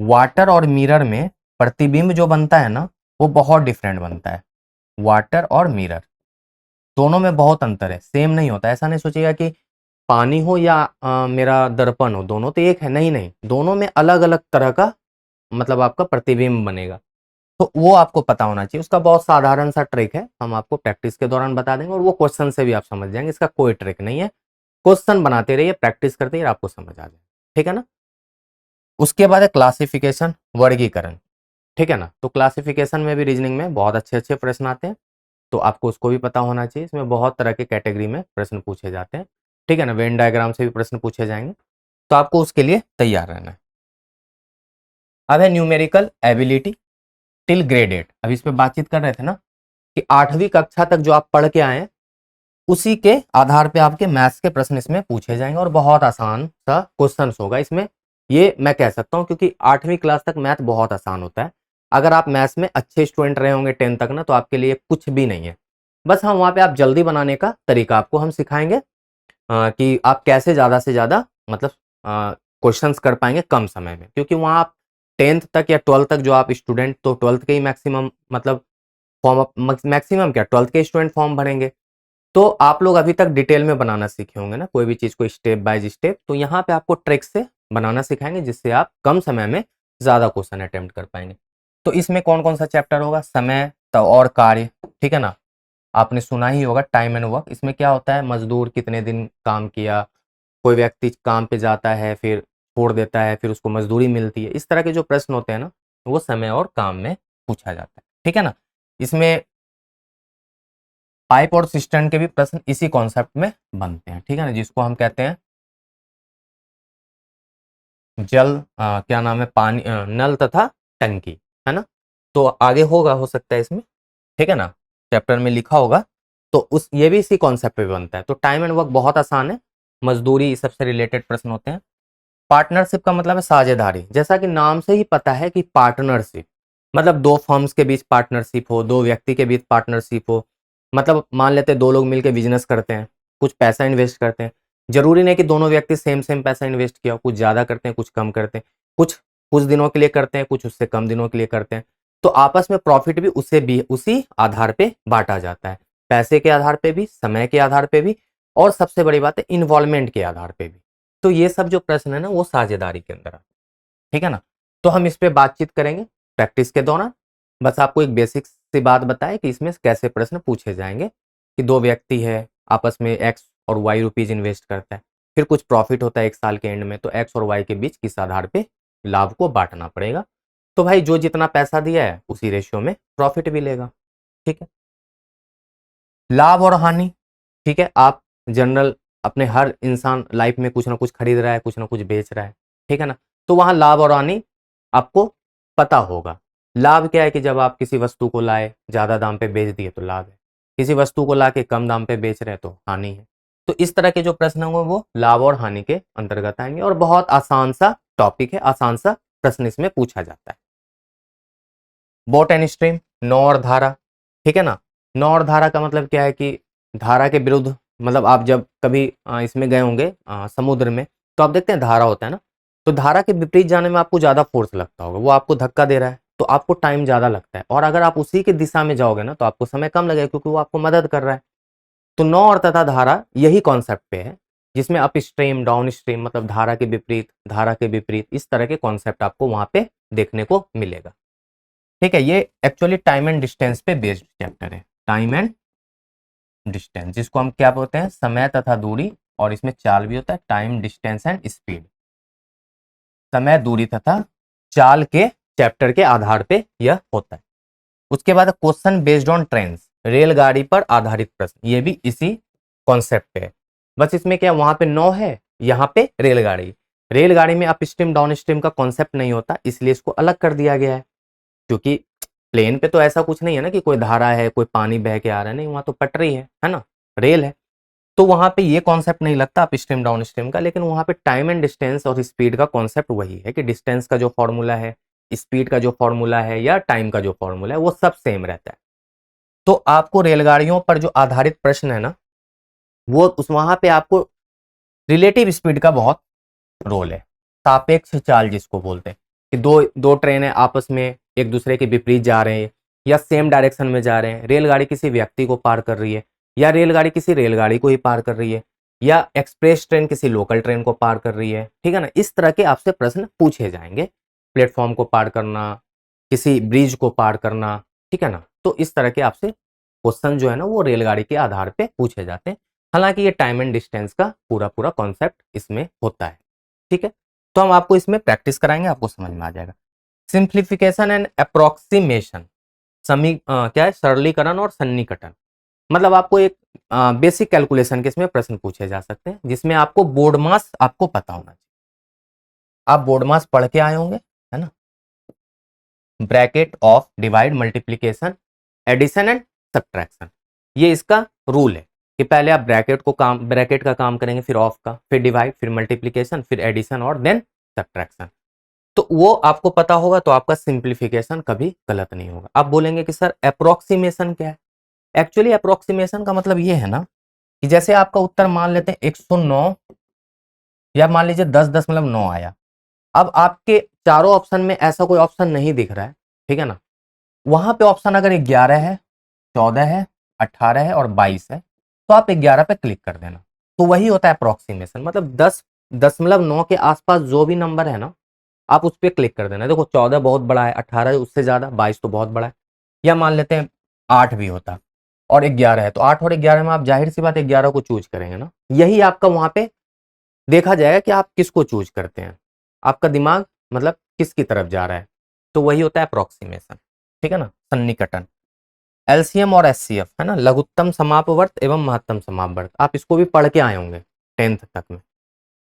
वाटर और मिरर में प्रतिबिंब जो बनता है ना वो बहुत डिफरेंट बनता है। वाटर और मिरर दोनों में बहुत अंतर है, सेम नहीं होता। ऐसा नहीं सोचिएगा कि पानी हो या मेरा दर्पण हो, दोनों तो एक है, नहीं नहीं, दोनों में अलग अलग तरह का मतलब आपका प्रतिबिंब बनेगा। तो वो आपको पता होना चाहिए। उसका बहुत साधारण सा ट्रिक है, हम आपको प्रैक्टिस के दौरान बता देंगे, और वो क्वेश्चन से भी आप समझ जाएंगे। इसका कोई ट्रिक नहीं है, क्वेश्चन बनाते रहिए, प्रैक्टिस करते रहिए, आपको समझ आ जाए, ठीक है ना। उसके बाद है क्लासिफिकेशन, वर्गीकरण, ठीक है ना। तो क्लासिफिकेशन में भी रीजनिंग में बहुत अच्छे अच्छे प्रश्न आते हैं, तो आपको उसको भी पता होना चाहिए। इसमें बहुत तरह के कैटेगरी में प्रश्न पूछे जाते हैं, ठीक है ना। वेन डायग्राम से भी प्रश्न पूछे जाएंगे, तो आपको उसके लिए तैयार रहना है। अब है न्यूमेरिकल एबिलिटी टिल ग्रेड 8। अब इस पे बातचीत कर रहे थे ना कि 8वीं कक्षा तक जो आप पढ़ के आए हैं उसी के आधार पे आपके मैथ्स के प्रश्न इसमें पूछे जाएंगे, और बहुत आसान सा क्वेश्चन होगा इसमें, ये मैं कह सकता हूँ, क्योंकि 8वीं क्लास तक मैथ बहुत आसान होता है। अगर आप मैथ्स में अच्छे स्टूडेंट रहे होंगे 10 तक ना, तो आपके लिए कुछ भी नहीं है। बस हम वहाँ पे आप जल्दी बनाने का तरीका आपको हम सिखाएंगे, कि आप कैसे ज़्यादा से ज़्यादा मतलब क्वेश्चंस कर पाएंगे कम समय में। क्योंकि वहाँ आप 10th तक या 12th तक जो आप स्टूडेंट, तो 12th के ही मैक्सिमम मतलब फॉर्म, मैक्सिमम क्या 12th के स्टूडेंट फॉर्म भरेंगे। तो आप लोग अभी तक डिटेल में बनाना सीखे होंगे ना कोई भी चीज़ को, स्टेप बाय स्टेप। तो यहाँ पे आपको ट्रिक से बनाना सिखाएंगे जिससे आप कम समय में ज़्यादा क्वेश्चन अटेम्प्ट कर पाएंगे। तो इसमें कौन कौन सा चैप्टर होगा, समय तो और कार्य, ठीक है ना। आपने सुना ही होगा टाइम एंड वर्क। इसमें क्या होता है, मजदूर कितने दिन काम किया, कोई व्यक्ति काम पे जाता है फिर छोड़ देता है, फिर उसको मजदूरी मिलती है, इस तरह के जो प्रश्न होते हैं ना वो समय और काम में पूछा जाता है, ठीक है ना। इसमें पाइप और सिस्टर्न के भी प्रश्न इसी कॉन्सेप्ट में बनते हैं, ठीक है ना, जिसको हम कहते हैं जल क्या नाम है, पानी नल तथा टंकी, है ना। तो आगे होगा, हो सकता है इसमें, ठीक है ना, चैप्टर में लिखा होगा। तो उस ये भी इसी कॉन्सेप्ट पे बनता है। तो टाइम एंड वर्क बहुत आसान है, मजदूरी इस सबसे रिलेटेड प्रश्न होते हैं। पार्टनरशिप का मतलब है साझेदारी, जैसा कि नाम से ही पता है कि पार्टनरशिप मतलब दो फर्म्स के बीच पार्टनरशिप हो, दो व्यक्ति के बीच पार्टनरशिप हो। मतलब मान लेते हैं दो लोग मिलकर बिजनेस करते हैं, कुछ पैसा इन्वेस्ट करते हैं। जरूरी नहीं कि दोनों व्यक्ति सेम सेम पैसा इन्वेस्ट किया हो, कुछ ज़्यादा करते हैं, कुछ कम करते हैं, कुछ कुछ दिनों के लिए करते हैं, कुछ उससे कम दिनों के लिए करते हैं। तो आपस में प्रॉफिट भी उसे भी उसी आधार पे बांटा जाता है, पैसे के आधार पे भी, समय के आधार पे भी, और सबसे बड़ी बात है इन्वॉल्वमेंट के आधार पे भी। तो ये सब जो प्रश्न है ना वो साझेदारी के अंदर आते हैं, ठीक है ना। तो हम इस पे बातचीत करेंगे प्रैक्टिस के दौरान। बस आपको एक बेसिक सी बात बताए कि इसमें कैसे प्रश्न पूछे जाएंगे, कि दो व्यक्ति है आपस में एक्स और वाई रुपीज इन्वेस्ट करता है, फिर कुछ प्रॉफिट होता है एक साल के एंड में, तो एक्स और वाई के बीच किस आधार पे लाभ को बांटना पड़ेगा। तो भाई जो जितना पैसा दिया है उसी रेशियो में प्रॉफिट भी लेगा, ठीक है। लाभ और हानि, ठीक है, आप जनरल अपने हर इंसान लाइफ में कुछ ना कुछ खरीद रहा है, कुछ ना कुछ बेच रहा है, ठीक है ना। तो वहां लाभ और हानि आपको पता होगा। लाभ क्या है कि जब आप किसी वस्तु को लाए ज्यादा दाम पे बेच दिए तो लाभ है, किसी वस्तु को ला के कम दाम पे बेच रहे हैं तो हानि है। तो इस तरह के जो प्रश्न होंगे वो लाभ और हानि के अंतर्गत आएंगे, और बहुत आसान सा टॉपिक है, आसान सा प्रश्न इसमें पूछा जाता है। बोट एंड स्ट्रीम, नौ और धारा, ठीक है ना। नौ और धारा का मतलब क्या है कि धारा के विरुद्ध, मतलब आप जब कभी इसमें गए होंगे समुद्र में, तो आप देखते हैं धारा होता है ना, तो धारा के विपरीत जाने में आपको ज़्यादा फोर्स लगता होगा, वो आपको धक्का दे रहा है तो आपको टाइम ज़्यादा लगता है, और अगर आप उसी की दिशा में जाओगे ना तो आपको समय कम लगेगा क्योंकि वो आपको मदद कर रहा है। तो नौ और तथा धारा यही कॉन्सेप्ट पे है, जिसमें अप स्ट्रीम डाउन स्ट्रीम मतलब धारा के विपरीत, धारा के विपरीत, इस तरह के कॉन्सेप्ट आपको वहां पे देखने को मिलेगा। ठीक है, ये एक्चुअली टाइम एंड डिस्टेंस पे बेस्ड चैप्टर है, टाइम एंड डिस्टेंस, जिसको हम क्या बोलते हैं, समय तथा दूरी, और इसमें चाल भी होता है, टाइम डिस्टेंस एंड स्पीड, समय दूरी तथा चाल के चैप्टर के आधार पे यह होता है। उसके बाद क्वेश्चन बेस्ड ऑन ट्रेन्स, रेलगाड़ी पर आधारित प्रश्न, ये भी इसी कॉन्सेप्ट पे है, बस इसमें क्या वहां पे 9 है, यहाँ पे रेलगाड़ी, रेलगाड़ी में अप स्ट्रीम डाउन स्ट्रीम का कॉन्सेप्ट नहीं होता, इसलिए इसको अलग कर दिया गया है, क्योंकि प्लेन पे तो ऐसा कुछ नहीं है ना कि कोई धारा है, कोई पानी बह के आ रहा है, नहीं, वहां तो पटरी है ना, रेल है, तो वहां पे ये कॉन्सेप्ट नहीं लगता अप स्ट्रीम डाउन स्ट्रीम का, लेकिन वहां पे टाइम एंड डिस्टेंस और स्पीड का कॉन्सेप्ट वही है कि डिस्टेंस का जो फॉर्मूला है, स्पीड का जो फॉर्मूला है, या टाइम का जो फॉर्मूला है, वो सब सेम रहता है। तो आपको रेलगाड़ियों पर जो आधारित प्रश्न है ना, वो उस वहां पे आपको रिलेटिव स्पीड का बहुत रोल है, सापेक्ष चाल जिसको बोलते हैं, कि दो दो ट्रेनें आपस में एक दूसरे के विपरीत जा रहे हैं या सेम डायरेक्शन में जा रहे हैं, रेलगाड़ी किसी व्यक्ति को पार कर रही है, या रेलगाड़ी किसी रेलगाड़ी को ही पार कर रही है, या एक्सप्रेस ट्रेन किसी लोकल ट्रेन को पार कर रही है, ठीक है ना, इस तरह के आपसे प्रश्न पूछे जाएंगे, प्लेटफॉर्म को पार करना, किसी ब्रिज को पार करना, ठीक है ना, तो इस तरह के आपसे क्वेश्चन जो है ना वो रेलगाड़ी के आधार पे पूछे जाते हैं। हालांकि ये टाइम एंड डिस्टेंस का पूरा पूरा कॉन्सेप्ट इसमें होता है, ठीक है। तो हम आपको इसमें प्रैक्टिस कराएंगे, आपको समझ में आ जाएगा। सिंप्लीफिकेशन एंड अप्रोक्सीमेशन, क्या है, सरलीकरण और सन्निकटन, मतलब आपको एक बेसिक कैलकुलेशन के इसमें प्रश्न पूछे जा सकते हैं, जिसमें आपको बोर्ड मास आपको पता होना चाहिए, आप बोर्ड मास पढ़ के आए होंगे, है ना, bracket of divide multiplication addition and subtraction, ये इसका रूल है कि पहले आप ब्रैकेट का काम करेंगे, फिर ऑफ का, फिर डिवाइड, फिर मल्टीप्लीकेशन, फिर एडिशन और देन सब्ट्रैक्शन। तो वो आपको पता होगा तो आपका सिंप्लीफिकेशन कभी गलत नहीं होगा। आप बोलेंगे कि सर अप्रोक्सीमेशन क्या है, एक्चुअली अप्रोक्सीमेशन का मतलब ये है ना कि जैसे आपका उत्तर मान लेते हैं 109, या मान लीजिए 10.9 आया, अब आपके चारों ऑप्शन में ऐसा कोई ऑप्शन नहीं दिख रहा है, ठीक है ना, वहां पे ऑप्शन अगर 11 है, 14 है, 18 है और 22 है, तो आप 11 पे क्लिक कर देना, तो वही होता है अप्रोक्सीमेशन, मतलब 10.9 के आसपास जो भी नंबर है ना, आप उस पर क्लिक कर देना। देखो 14 बहुत बड़ा है, 18 उससे ज्यादा, 22 तो बहुत बड़ा है, या मान लेते हैं 8 भी होता और 11 है, तो 8 और 11 में आप जाहिर सी बात 11 को चूज करेंगे ना, यही आपका वहां पे देखा जाएगा कि आप किसको चूज करते हैं, आपका दिमाग मतलब किसकी तरफ जा रहा है, तो वही होता है अप्रोक्सीमेशन, ठीक है ना, सन्निकटन। एलसीएम और एचसीएफ है ना, लघुत्तम समापवर्त एवं महत्तम समापवर्त, आप इसको भी पढ़ के आए होंगे 10th तक में,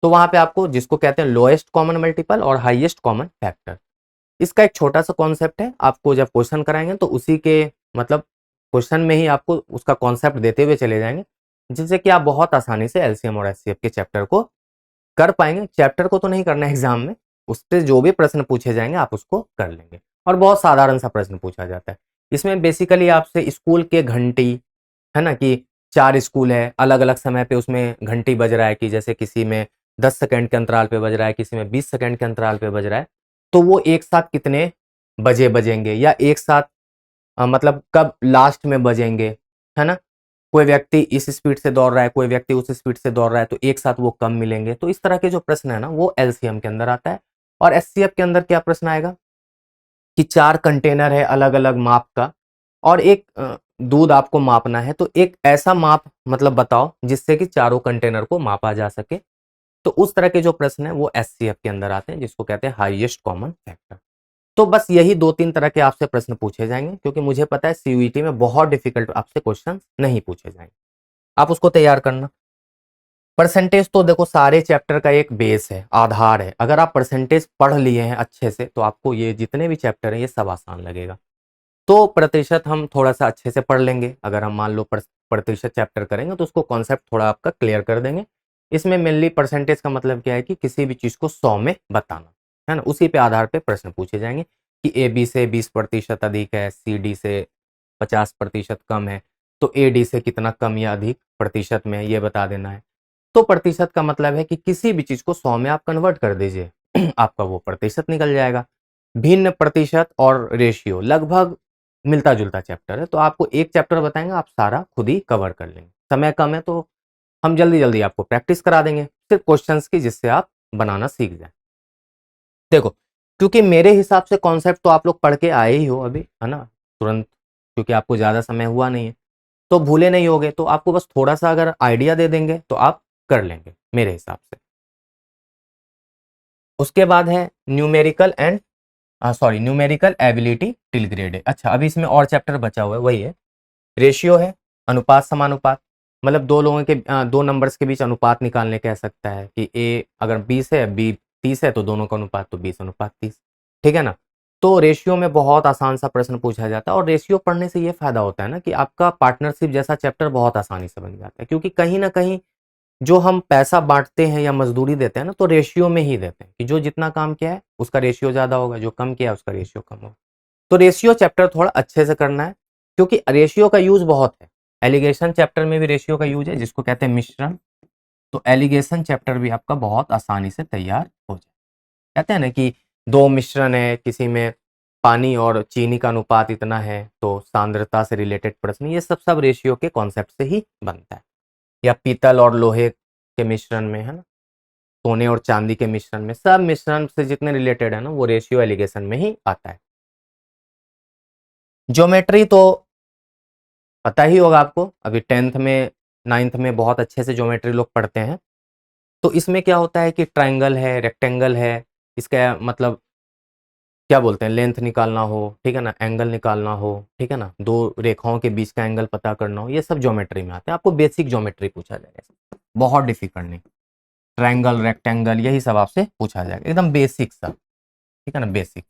तो वहां पे आपको जिसको कहते हैं लोएस्ट कॉमन मल्टीपल और हाईएस्ट कॉमन फैक्टर, इसका एक छोटा सा कॉन्सेप्ट है, आपको जब क्वेश्चन कराएंगे तो उसी के मतलब क्वेश्चन में ही आपको उसका कॉन्सेप्ट देते हुए चले जाएंगे, जिससे कि आप बहुत आसानी से एलसीएम और एचसीएफ के चैप्टर को कर पाएंगे। चैप्टर को तो नहीं करना है एग्जाम में, उससे जो भी प्रश्न पूछे जाएंगे आप उसको कर लेंगे, और बहुत साधारण सा प्रश्न पूछा जाता है इसमें, बेसिकली आपसे स्कूल के घंटी, है ना, कि 4 स्कूल है, अलग अलग समय पे उसमें घंटी बज रहा है, कि जैसे किसी में 10 सेकंड के अंतराल पे बज रहा है, किसी में 20 सेकंड के अंतराल पे बज रहा है, तो वो एक साथ कितने बजे बजेंगे, या एक साथ मतलब कब लास्ट में बजेंगे, है ना, कोई व्यक्ति इस स्पीड से दौड़ रहा है, कोई व्यक्ति उस स्पीड से दौड़ रहा है, तो एक साथ वो कब मिलेंगे, तो इस तरह के जो प्रश्न है ना वो एलसीएम के अंदर आता है। और एचसीएफ के अंदर क्या प्रश्न आएगा कि 4 कंटेनर है अलग अलग माप का, और एक दूध आपको मापना है, तो एक ऐसा माप मतलब बताओ जिससे कि चारों कंटेनर को मापा जा सके, तो उस तरह के जो प्रश्न है वो एचसीएफ के अंदर आते हैं, जिसको कहते हैं हाईएस्ट कॉमन फैक्टर। तो बस यही 2-3 तरह के आपसे प्रश्न पूछे जाएंगे, क्योंकि मुझे पता है सीयूईटी में बहुत डिफिकल्ट आपसे क्वेश्चन नहीं पूछे जाएंगे, आप उसको तैयार करना। परसेंटेज तो देखो सारे चैप्टर का एक बेस है, आधार है, अगर आप परसेंटेज पढ़ लिए हैं अच्छे से तो आपको ये जितने भी चैप्टर हैं ये सब आसान लगेगा। तो प्रतिशत हम थोड़ा सा अच्छे से पढ़ लेंगे, अगर हम मान लो प्रतिशत चैप्टर करेंगे तो उसको कॉन्सेप्ट थोड़ा आपका क्लियर कर देंगे। इसमें मेनली परसेंटेज का मतलब क्या है कि किसी भी चीज़ को 100 में बताना, है ना, उसी पे आधार पे प्रश्न पूछे जाएंगे। कि ए बी से 20% अधिक है, सी डी से 50% कम है, तो ए डी से कितना कम या अधिक प्रतिशत में है ये बता देना है। तो प्रतिशत का मतलब है कि किसी भी चीज को 100 में आप कन्वर्ट कर दीजिए आपका वो प्रतिशत निकल जाएगा। भिन्न प्रतिशत और रेशियो लगभग मिलता जुलता चैप्टर है, तो आपको एक चैप्टर बताएंगे, आप सारा खुद ही कवर कर लेंगे। समय कम है तो हम जल्दी जल्दी आपको प्रैक्टिस करा देंगे सिर्फ क्वेश्चंस की, जिससे आप बनाना सीख जाए। देखो, क्योंकि मेरे हिसाब से कॉन्सेप्ट तो आप लोग पढ़ के आए ही हो अभी, है ना, तुरंत, क्योंकि आपको ज़्यादा समय हुआ नहीं है, तो भूले नहीं होगे, तो आपको बस थोड़ा सा अगर आइडिया दे देंगे तो आप कर लेंगे मेरे हिसाब से। उसके बाद है numerical and numerical ability till grade है। अच्छा, अभी इसमें और चैप्टर बचा हुआ है, वही है रेशियो है, अनुपात समानुपात, मतलब दो लोगों के दो नंबर्स के बीच अनुपात निकालने कह सकता है कि ए अगर 20 है, बी 30 है, तो दोनों का अनुपात तो 20:30, ठीक है ना। तो रेशियो में बहुत आसान सा प्रश्न पूछा जाता है, और रेशियो पढ़ने से ये फायदा होता है ना कि आपका पार्टनरशिप जैसा चैप्टर बहुत आसानी से बन जाता है, क्योंकि कहीं ना कहीं जो हम पैसा बांटते हैं या मजदूरी देते हैं ना, तो रेशियो में ही देते हैं कि जो जितना काम किया है उसका रेशियो ज्यादा होगा, जो कम किया है उसका रेशियो कम होगा। तो रेशियो चैप्टर थोड़ा अच्छे से करना है, क्योंकि रेशियो का यूज बहुत है। एलिगेशन चैप्टर में भी रेशियो का यूज है, जिसको कहते हैं मिश्रण। तो एलिगेशन चैप्टर भी आपका बहुत आसानी से तैयार हो जाए। कहते हैं ना कि दो मिश्रण है, किसी में पानी और चीनी का अनुपात इतना है, तो सांद्रता से रिलेटेड प्रश्न, ये सब रेशियो के कॉन्सेप्ट से ही बनता है। या पीतल और लोहे के मिश्रण में, है ना, सोने और चांदी के मिश्रण में, सब मिश्रण से जितने रिलेटेड है ना, वो रेशियो एलिगेशन में ही आता है। ज्योमेट्री तो पता ही होगा आपको, अभी 10th में 9th में बहुत अच्छे से ज्योमेट्री लोग पढ़ते हैं। तो इसमें क्या होता है कि ट्रायंगल है, रेक्टेंगल है, इसका मतलब क्या बोलते हैं, लेंथ निकालना हो, ठीक है ना, एंगल निकालना हो, ठीक है ना, दो रेखाओं के बीच का एंगल पता करना हो, ये सब ज्योमेट्री में आते हैं। आपको बेसिक ज्योमेट्री पूछा जाएगा, बहुत डिफिकल्ट नहीं। ट्रायंगल, रेक्टेंगल, यही सब आपसे पूछा जाएगा, एकदम बेसिक सा, ठीक है ना, बेसिक,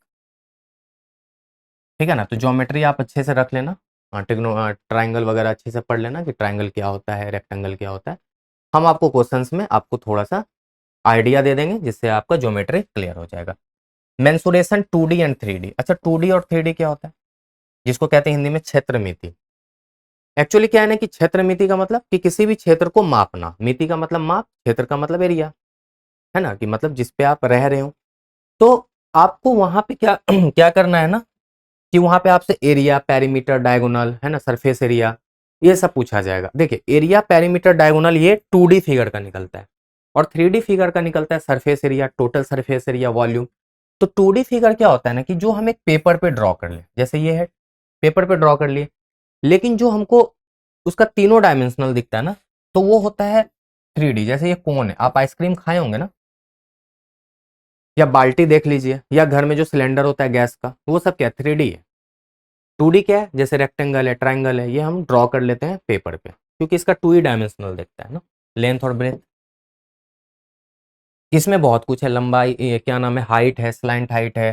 ठीक है ना। तो ज्योमेट्री आप अच्छे से रख लेना, ट्रायंगल वगैरह अच्छे से पढ़ लेना कि ट्रायंगल क्या होता है, रेक्टेंगल क्या होता है। हम आपको क्वेश्चंस में आपको थोड़ा सा आइडिया दे देंगे, जिससे आपका ज्योमेट्री क्लियर हो जाएगा। Mensuration 2D and 3D। अच्छा, 2D और 3D क्या होता है, जिसको कहते हैं हिंदी में क्षेत्र मिति। एक्चुअली क्या है ना कि क्षेत्र मिति का मतलब कि किसी भी क्षेत्र को मापना, मिति का मतलब माप, क्षेत्र का मतलब एरिया, है ना, कि मतलब जिस पे आप रह रहे हो। तो आपको वहां पे क्या क्या करना है ना, कि वहां पे आपसे एरिया, पेरीमीटर, डायगोनल, है ना, सरफेस एरिया, ये सब पूछा जाएगा। देखिए, एरिया, पेरीमीटर, डायगोनल ये 2D फिगर का निकलता है, और 3D फिगर का निकलता है surface area, total surface area, volume. तो 2D फिगर क्या होता है ना, कि जो हम एक पेपर पे ड्रॉ कर ले, जैसे ये है, पेपर पे ड्रॉ कर लिए, लेकिन जो हमको उसका तीनों डायमेंशनल दिखता है ना, तो वो होता है 3D। जैसे ये कोन है, आप आइसक्रीम खाए होंगे ना, या बाल्टी देख लीजिए, या घर में जो सिलेंडर होता है गैस का, वो सब क्या 3D है। 2D क्या है, जैसे रेक्टेंगल है, ट्राइंगल है, ये हम ड्रॉ कर लेते हैं पेपर पे, क्योंकि इसका 2 ही डायमेंशनल दिखता है ना, लेंथ और ब्रेथ। इसमें बहुत कुछ है, लंबाई, ये क्या नाम है, हाइट है, स्लैंट हाइट है,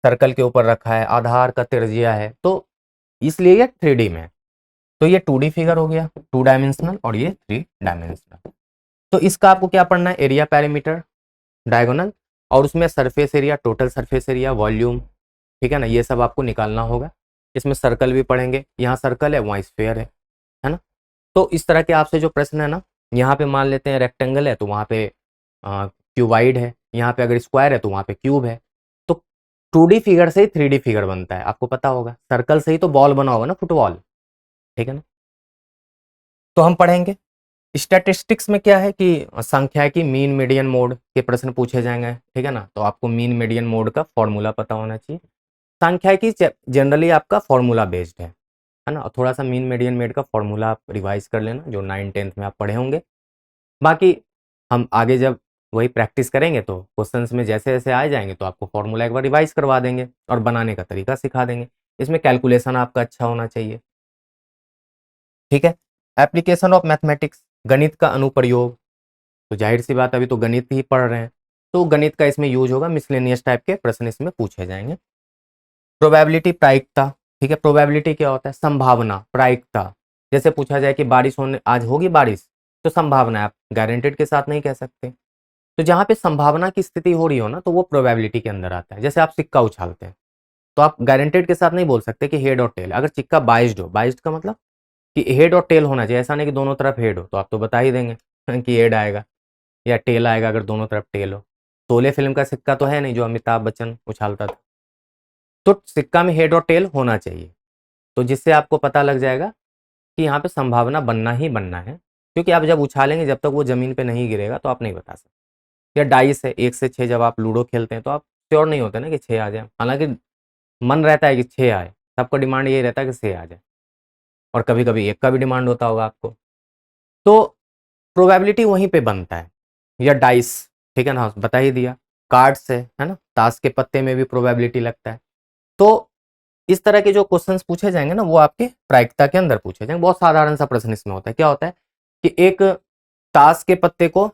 सर्कल के ऊपर रखा है, आधार का त्रिज्या है, तो इसलिए ये 3D में है। तो ये 2D फिगर हो गया, 2 डायमेंशनल, और ये 3 डायमेंशनल। तो इसका आपको क्या पढ़ना है, एरिया, पेरीमीटर, डायगोनल, और उसमें surface area, total surface area, volume, ठीक है ना, ये सब आपको निकालना होगा। इसमें सर्कल भी पढ़ेंगे, यहाँ सर्कल है, वहाँ स्फेयर है ना। तो इस तरह के आपसे जो प्रश्न है ना, यहाँ पे मान लेते हैं रेक्टेंगल है, तो वहाँ पे क्यूबाइड है, यहाँ पे अगर स्क्वायर है तो वहाँ पे क्यूब है। तो 2D फिगर से ही 3D फिगर बनता है, आपको पता होगा। सर्कल से ही तो बॉल बना होगा ना, फुटबॉल, ठीक है ना। तो हम पढ़ेंगे स्टैटिस्टिक्स में क्या है कि सांख्यिकी मीन मीडियन मोड के प्रश्न पूछे जाएंगे, ठीक है ना। तो आपको मीन मीडियन मोड का फॉर्मूला पता होना चाहिए। सांख्यिकी जनरली आपका फॉर्मूला बेस्ड है ना, और थोड़ा सा मीन मीडियन मोड का फॉर्मूला आप रिवाइज कर लेना, जो 9th-10th में आप पढ़े होंगे। बाकी हम आगे जब वही प्रैक्टिस करेंगे, तो क्वेश्चंस में जैसे जैसे आ जाएंगे, तो आपको फॉर्मूला एक बार रिवाइज करवा देंगे और बनाने का तरीका सिखा देंगे। इसमें कैलकुलेशन आपका अच्छा होना चाहिए, ठीक है। एप्लीकेशन ऑफ मैथमेटिक्स, गणित का अनुप्रयोग, तो जाहिर सी बात, अभी तो गणित ही पढ़ रहे हैं, तो गणित का इसमें यूज होगा, मिसलेनियस टाइप के प्रश्न इसमें पूछे जाएंगे। प्रोबेबिलिटी, प्रायिकता, ठीक है। प्रोबेबिलिटी क्या होता है, संभावना, प्रायिकता, जैसे पूछा जाए कि बारिश होने, आज होगी बारिश, तो संभावना है, आप गारंटेड के साथ नहीं कह सकते। तो जहां पे संभावना की स्थिति हो रही हो ना, तो वो प्रोबेबिलिटी के अंदर आता है। जैसे आप सिक्का उछालते हैं, तो आप गारंटेड के साथ नहीं बोल सकते कि हेड और टेल। अगर सिक्का बाइज्ड हो, बाइज्ड का मतलब कि हेड और टेल होना चाहिए, ऐसा नहीं कि दोनों तरफ हेड हो, तो आप तो बता ही देंगे कि हेड आएगा या टेल आएगा अगर दोनों तरफ टेल हो। शोले फिल्म का सिक्का तो है नहीं जो अमिताभ बच्चन उछालता था। तो सिक्का में हेड और टेल होना चाहिए, तो जिससे आपको पता लग जाएगा कि यहाँ पे संभावना बनना ही बनना है, क्योंकि आप जब उछालेंगे जब तक वो जमीन पे नहीं गिरेगा तो आप नहीं बता सकते। या डाइस है 1 से 6, जब आप लूडो खेलते हैं तो आप श्योर नहीं होते ना कि 6 आ जाए, हालांकि मन रहता है कि 6 आए, सबका डिमांड यही रहता है कि 6 आ जाए, और कभी कभी 1 का भी डिमांड होता होगा आपको। तो प्रोबेबिलिटी वहीं पे बनता है। या डाइस, ठीक है ना, बता ही दिया। कार्ड्स है ना, ताश के पत्ते में भी प्रोबेबिलिटी लगता है। तो इस तरह के जो क्वेश्चंस पूछे जाएंगे ना, वो आपके प्रायिकता के अंदर पूछे जाएंगे। बहुत साधारण सा प्रश्न इसमें होता है। क्या होता है कि एक ताश के पत्ते को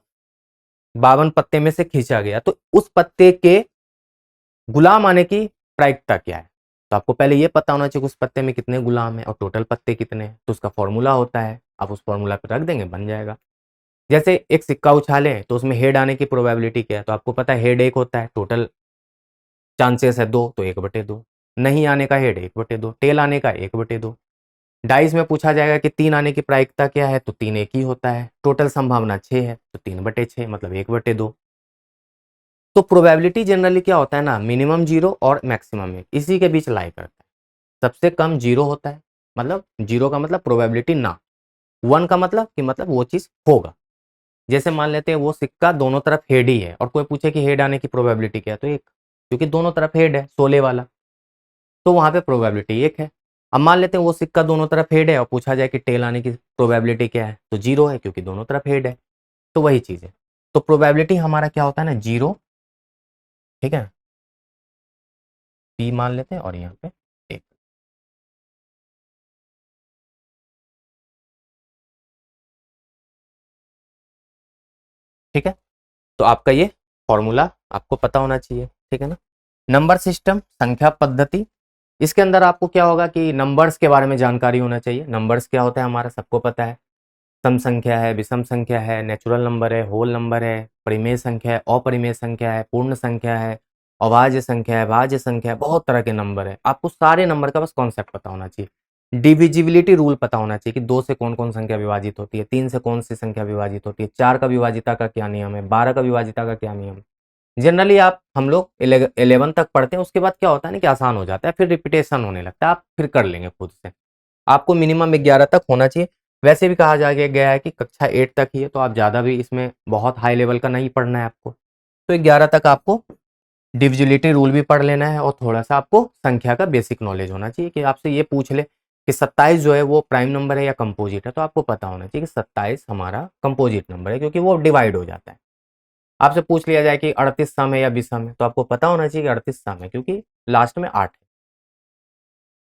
52 पत्ते में से खींचा गया, तो उस पत्ते के गुलाम आने की प्रायिकता क्या है। तो आपको पहले ये पता होना चाहिए कि उस पत्ते में कितने गुलाम है और टोटल पत्ते कितने हैं। तो उसका फॉर्मूला होता है, आप उस फॉर्मूला पे रख देंगे, बन जाएगा। जैसे एक सिक्का उछाले तो उसमें हेड आने की प्रोबेबिलिटी क्या है, तो आपको पता है हेड 1 होता है, टोटल चांसेस है 2, तो 1/2। नहीं आने का हेड 1/2, टेल आने का 1/2। डाइस में पूछा जाएगा कि 3 आने की प्रायिकता क्या है, तो 3 1 ही होता है। टोटल संभावना 6 है, तो 3/6 मतलब 1/2। तो प्रोबेबिलिटी जनरली क्या होता है ना, मिनिमम 0 और मैक्सिमम 1, इसी के बीच लाई करता है। सबसे कम 0 होता है, मतलब 0 का मतलब प्रोबेबिलिटी ना, 1 का मतलब कि मतलब वो चीज होगा। जैसे मान लेते हैं वो सिक्का दोनों तरफ हेड ही है, और कोई पूछे कि हेड आने की प्रोबेबिलिटी क्या है, तो 1, क्योंकि दोनों तरफ हेड है, शोले वाला, तो वहां पे प्रोबेबिलिटी 1 है। अब मान लेते हैं वो सिक्का दोनों तरफ हेड है और पूछा जाए कि टेल आने की प्रोबेबिलिटी क्या है, तो 0 है, क्योंकि दोनों तरफ हेड है। तो वही चीज है। तो प्रोबेबिलिटी हमारा क्या होता है ना, 0, ठीक है, p मान लेते हैं, और यहाँ पे 1। ठीक है, तो आपका ये फॉर्मूला आपको पता होना चाहिए, ठीक है ना। नंबर सिस्टम, संख्या पद्धति, इसके अंदर आपको क्या होगा कि नंबर्स के बारे में जानकारी होना चाहिए। नंबर्स क्या होता है हमारा सबको पता है। सम संख्या है, विषम संख्या है, नेचुरल नंबर है, होल नंबर है, परिमेय संख्या है, अपरिमेय संख्या है, पूर्ण संख्या है, अभाज्य संख्या है, भाज्य संख्या है, बहुत तरह के नंबर है। आपको सारे नंबर का बस कॉन्सेप्ट पता होना चाहिए। डिविजिबिलिटी रूल पता होना चाहिए कि 2 से कौन कौन संख्या विभाजित होती है, 3 से कौन सी संख्या विभाजित होती है, 4 का विभाजिता का क्या नियम है, 12 का विभाजिता का क्या नियम है। जनरली आप हम लोग 11 तक पढ़ते हैं, उसके बाद क्या होता है ना कि आसान हो जाता है, फिर रिपीटेशन होने लगता है, आप फिर कर लेंगे खुद से। आपको मिनिमम 11 तक होना चाहिए। वैसे भी कहा जा गया है कि कक्षा 8 तक ही है, तो आप ज़्यादा भी इसमें बहुत हाई लेवल का नहीं पढ़ना है आपको। तो 11 तक आपको डिविजिबिलिटी रूल भी पढ़ लेना है, और थोड़ा सा आपको संख्या का बेसिक नॉलेज होना चाहिए कि आपसे ये पूछ ले कि 27 जो है वो प्राइम नंबर है या कंपोजिट है, तो आपको पता होना चाहिए कि 27 हमारा कंपोजिट नंबर है, क्योंकि वो डिवाइड हो जाता है। आपसे पूछ लिया जाए कि 38 सम है या विषम है, तो आपको पता होना चाहिए कि 38 सम है, क्योंकि लास्ट में 8 है।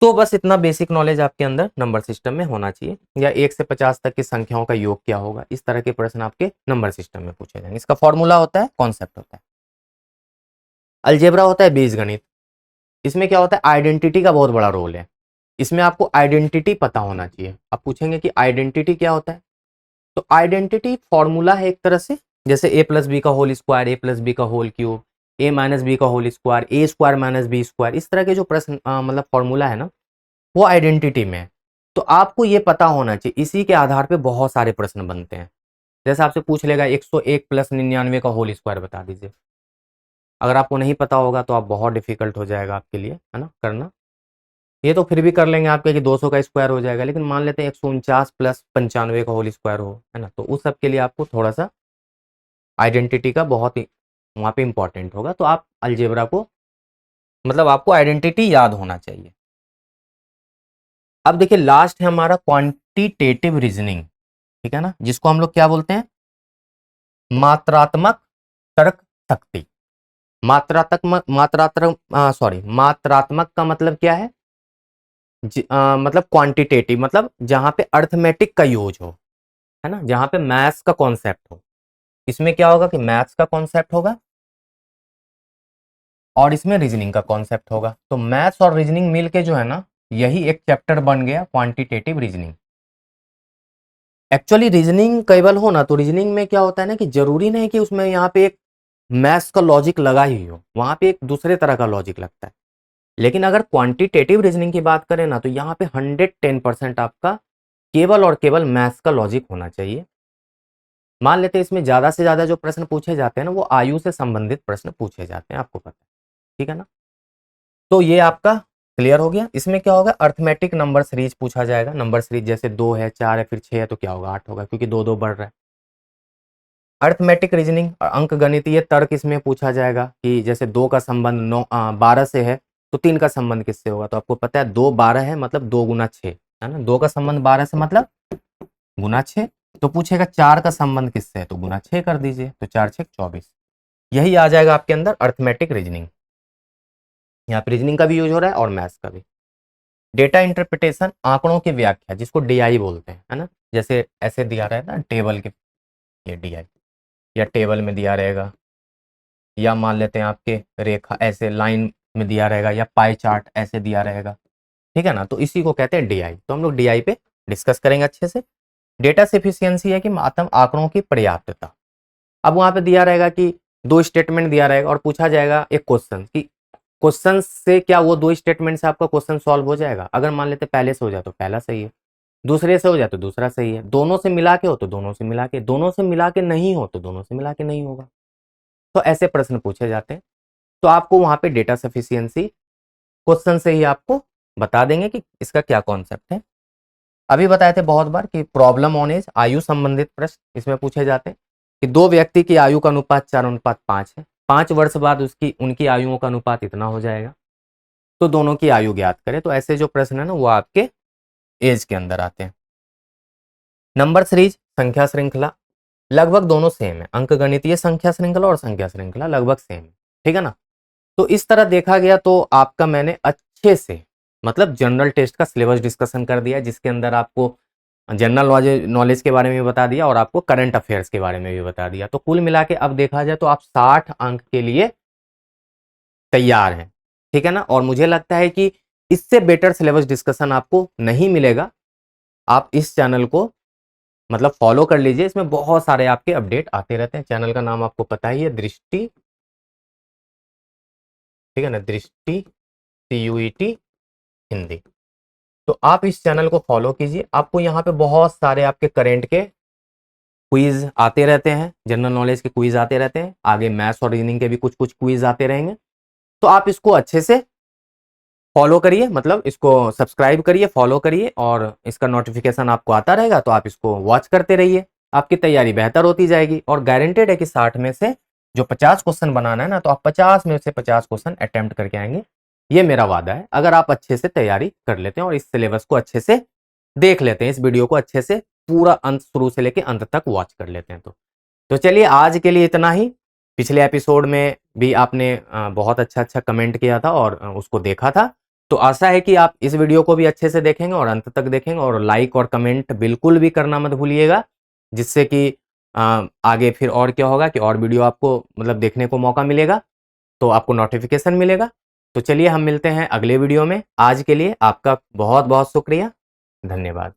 तो बस इतना बेसिक नॉलेज आपके अंदर नंबर सिस्टम में होना चाहिए। या 1 से 50 तक की संख्याओं का योग क्या होगा, इस तरह के प्रश्न आपके नंबर सिस्टम में पूछे जाएंगे। इसका फॉर्मूला होता है, कॉन्सेप्ट होता है। अलजेब्रा होता है बीजगणित। इसमें क्या होता है, आइडेंटिटी का बहुत बड़ा रोल है। इसमें आपको आइडेंटिटी पता होना चाहिए। आप पूछेंगे कि आइडेंटिटी क्या होता है, तो आइडेंटिटी फॉर्मूला है एक तरह से, जैसे a प्लस बी का होल स्क्वायर, ए प्लस बी का होल क्यूब, ए माइनस बी का होल स्क्वायर, ए स्क्वायर माइनस बी स्क्वायर, इस तरह के जो प्रश्न मतलब फॉर्मूला है ना, वो आइडेंटिटी में है। तो आपको ये पता होना चाहिए। इसी के आधार पे बहुत सारे प्रश्न बनते हैं। जैसे आपसे पूछ लेगा 101 प्लस 99 का होल स्क्वायर बता दीजिए। अगर आपको नहीं पता होगा तो आप बहुत डिफिकल्ट हो जाएगा आपके लिए, है ना, करना। ये तो फिर भी कर लेंगे आपके कि 200 का स्क्वायर हो जाएगा, लेकिन मान लेते हैं 149 प्लस 95 का होल स्क्वायर हो, है ना, तो उस सब के लिए आपको थोड़ा सा आइडेंटिटी का बहुत ही वहाँ पे इंपॉर्टेंट होगा। तो आप अलजेब्रा को मतलब आपको आइडेंटिटी याद होना चाहिए। अब देखिए लास्ट है हमारा क्वांटिटेटिव रीजनिंग, ठीक है ना, जिसको हम लोग क्या बोलते हैं, मात्रात्मक तर्क शक्ति। मात्रात्मक का मतलब क्या है, मतलब क्वांटिटेटिव, मतलब जहां पे अर्थमेटिक का यूज हो, है ना, जहां पे मैथ्स का कॉन्सेप्ट हो। इसमें क्या होगा कि मैथ्स का कॉन्सेप्ट होगा और इसमें रीजनिंग का कॉन्सेप्ट होगा। तो मैथ्स और रीजनिंग मिलके जो है ना, यही एक चैप्टर बन गया क्वांटिटेटिव रीजनिंग। एक्चुअली रीजनिंग केवल हो ना, तो रीजनिंग में क्या होता है ना कि जरूरी नहीं कि उसमें यहाँ पे एक मैथ्स का लॉजिक लगा ही हो, वहां पे एक दूसरे तरह का लॉजिक लगता है। लेकिन अगर क्वांटिटेटिव रीजनिंग की बात करें ना, तो यहाँ पे 110% आपका केवल और केवल मैथ्स का लॉजिक होना चाहिए। मान लेते हैं इसमें ज़्यादा से ज़्यादा जो प्रश्न पूछे जाते हैं ना, वो आयु से संबंधित प्रश्न पूछे जाते हैं, आपको पता है, ठीक है ना। तो ये आपका क्लियर हो गया। इसमें क्या होगा, अर्थमेटिक नंबर सीरीज पूछा जाएगा। नंबर सीरीज जैसे 2 है, 4 है, फिर 6 है, तो क्या होगा, 8 होगा, क्योंकि 2 2 बढ़ रहा है। अर्थमेटिक रीजनिंग, अंक गणितीय तर्क इसमें पूछा जाएगा कि जैसे 2 का संबंध 12 से है, तो 3 का संबंध किससे होगा। तो आपको पता है 2 12 है, मतलब 2 गुना 6 है ना। 2 का संबंध 12 से मतलब गुना 6। तो पूछेगा 4 का संबंध किससे है, तो गुना 6 कर दीजिए, तो 4 6 24। यही आ जाएगा आपके अंदर अर्थमेटिक रीजनिंग। यहाँ पे रीजनिंग का भी यूज हो रहा है और मैथ्स का भी। डेटा इंटरप्रिटेशन, आंकड़ों की व्याख्या, जिसको डीआई बोलते हैं, है ना। जैसे ऐसे दिया रहता है टेबल के, ये डीआई, या टेबल में दिया रहेगा, या मान लेते हैं आपके रेखा ऐसे लाइन में दिया रहेगा, या पाई चार्ट ऐसे दिया रहेगा, ठीक है ना। तो इसी को कहते हैं डीआई। तो हम लोग डीआई पे डिस्कस करेंगे अच्छे से। डेटा सफिशिएंसी है कि मातम आंकड़ों की पर्याप्तता। अब वहां पे दिया रहेगा कि 2 स्टेटमेंट दिया रहेगा और पूछा जाएगा एक क्वेश्चन कि क्वेश्चन से क्या वो 2 स्टेटमेंट से आपका क्वेश्चन सॉल्व हो जाएगा। अगर मान लेते पहले से हो जाए तो पहला सही है, दूसरे से हो जाए तो दूसरा सही है, दोनों से मिला के हो तो दोनों से मिला के, दोनों से मिला के नहीं हो तो दोनों से मिला के नहीं होगा। तो ऐसे प्रश्न पूछे जाते हैं। तो आपको वहां पे डेटा सफिशिएंसी क्वेश्चन से ही आपको बता देंगे कि इसका क्या कॉन्सेप्ट है। अभी बताए थे बहुत बार कि प्रॉब्लम ऑन एज, आयु संबंधित प्रश्न इसमें पूछे जाते हैं कि 2 व्यक्ति की आयु का अनुपात 4:5 है, 5 वर्ष बाद उनकी आयुओं का अनुपात इतना हो जाएगा, तो दोनों की आयु ज्ञात करें। तो ऐसे जो प्रश्न है ना, वो आपके एज के अंदर आते हैं। नंबर सीरीज, संख्या श्रृंखला, लगभग दोनों सेम है। अंकगणितीय संख्या श्रृंखला और संख्या श्रृंखला लगभग सेम है, ठीक है ना। तो इस तरह देखा गया तो आपका मैंने अच्छे से, मतलब जनरल टेस्ट का सिलेबस डिस्कशन कर दिया, जिसके अंदर आपको जनरल नॉलेज के बारे में बता दिया और आपको करंट अफेयर्स के बारे में भी बता दिया। तो कुल मिला के अब देखा जाए तो आप 60 अंक के लिए तैयार हैं, ठीक है ना। और मुझे लगता है कि इससे बेटर सिलेबस डिस्कशन आपको नहीं मिलेगा। आप इस चैनल को मतलब फॉलो कर लीजिए, इसमें बहुत सारे आपके अपडेट आते रहते हैं। चैनल का नाम आपको पता ही है, दृष्टि, ठीक है ना, दृष्टि CUET हिंदी। तो आप इस चैनल को फॉलो कीजिए। आपको यहाँ पे बहुत सारे आपके करेंट के क्विज आते रहते हैं, जनरल नॉलेज के क्विज आते रहते हैं, आगे मैथ्स और रीजनिंग के भी कुछ कुछ क्विज आते रहेंगे। तो आप इसको अच्छे से फॉलो करिए, मतलब इसको सब्सक्राइब करिए, फॉलो करिए, और इसका नोटिफिकेशन आपको आता रहेगा, तो आप इसको वॉच करते रहिए। आपकी तैयारी बेहतर होती जाएगी, और गारंटेड है कि 60 में से जो 50 क्वेश्चन बनाना है ना, तो आप 50 में से 50 क्वेश्चन अटेम्प्ट करके आएंगे। ये मेरा वादा है, अगर आप अच्छे से तैयारी कर लेते हैं और इस सिलेबस को अच्छे से देख लेते हैं, इस वीडियो को अच्छे से पूरा अंत, शुरू से लेकर अंत तक वॉच कर लेते हैं। तो चलिए आज के लिए इतना ही। पिछले एपिसोड में भी आपने बहुत अच्छा अच्छा कमेंट किया था और उसको देखा था। तो आशा है कि आप इस वीडियो को भी अच्छे से देखेंगे और अंत तक देखेंगे, और लाइक और कमेंट बिल्कुल भी करना मत भूलिएगा, जिससे कि आगे फिर और क्या होगा कि और वीडियो आपको मतलब देखने को मौका मिलेगा, तो आपको नोटिफिकेशन मिलेगा। तो चलिए हम मिलते हैं अगले वीडियो में। आज के लिए आपका बहुत बहुत शुक्रिया, धन्यवाद।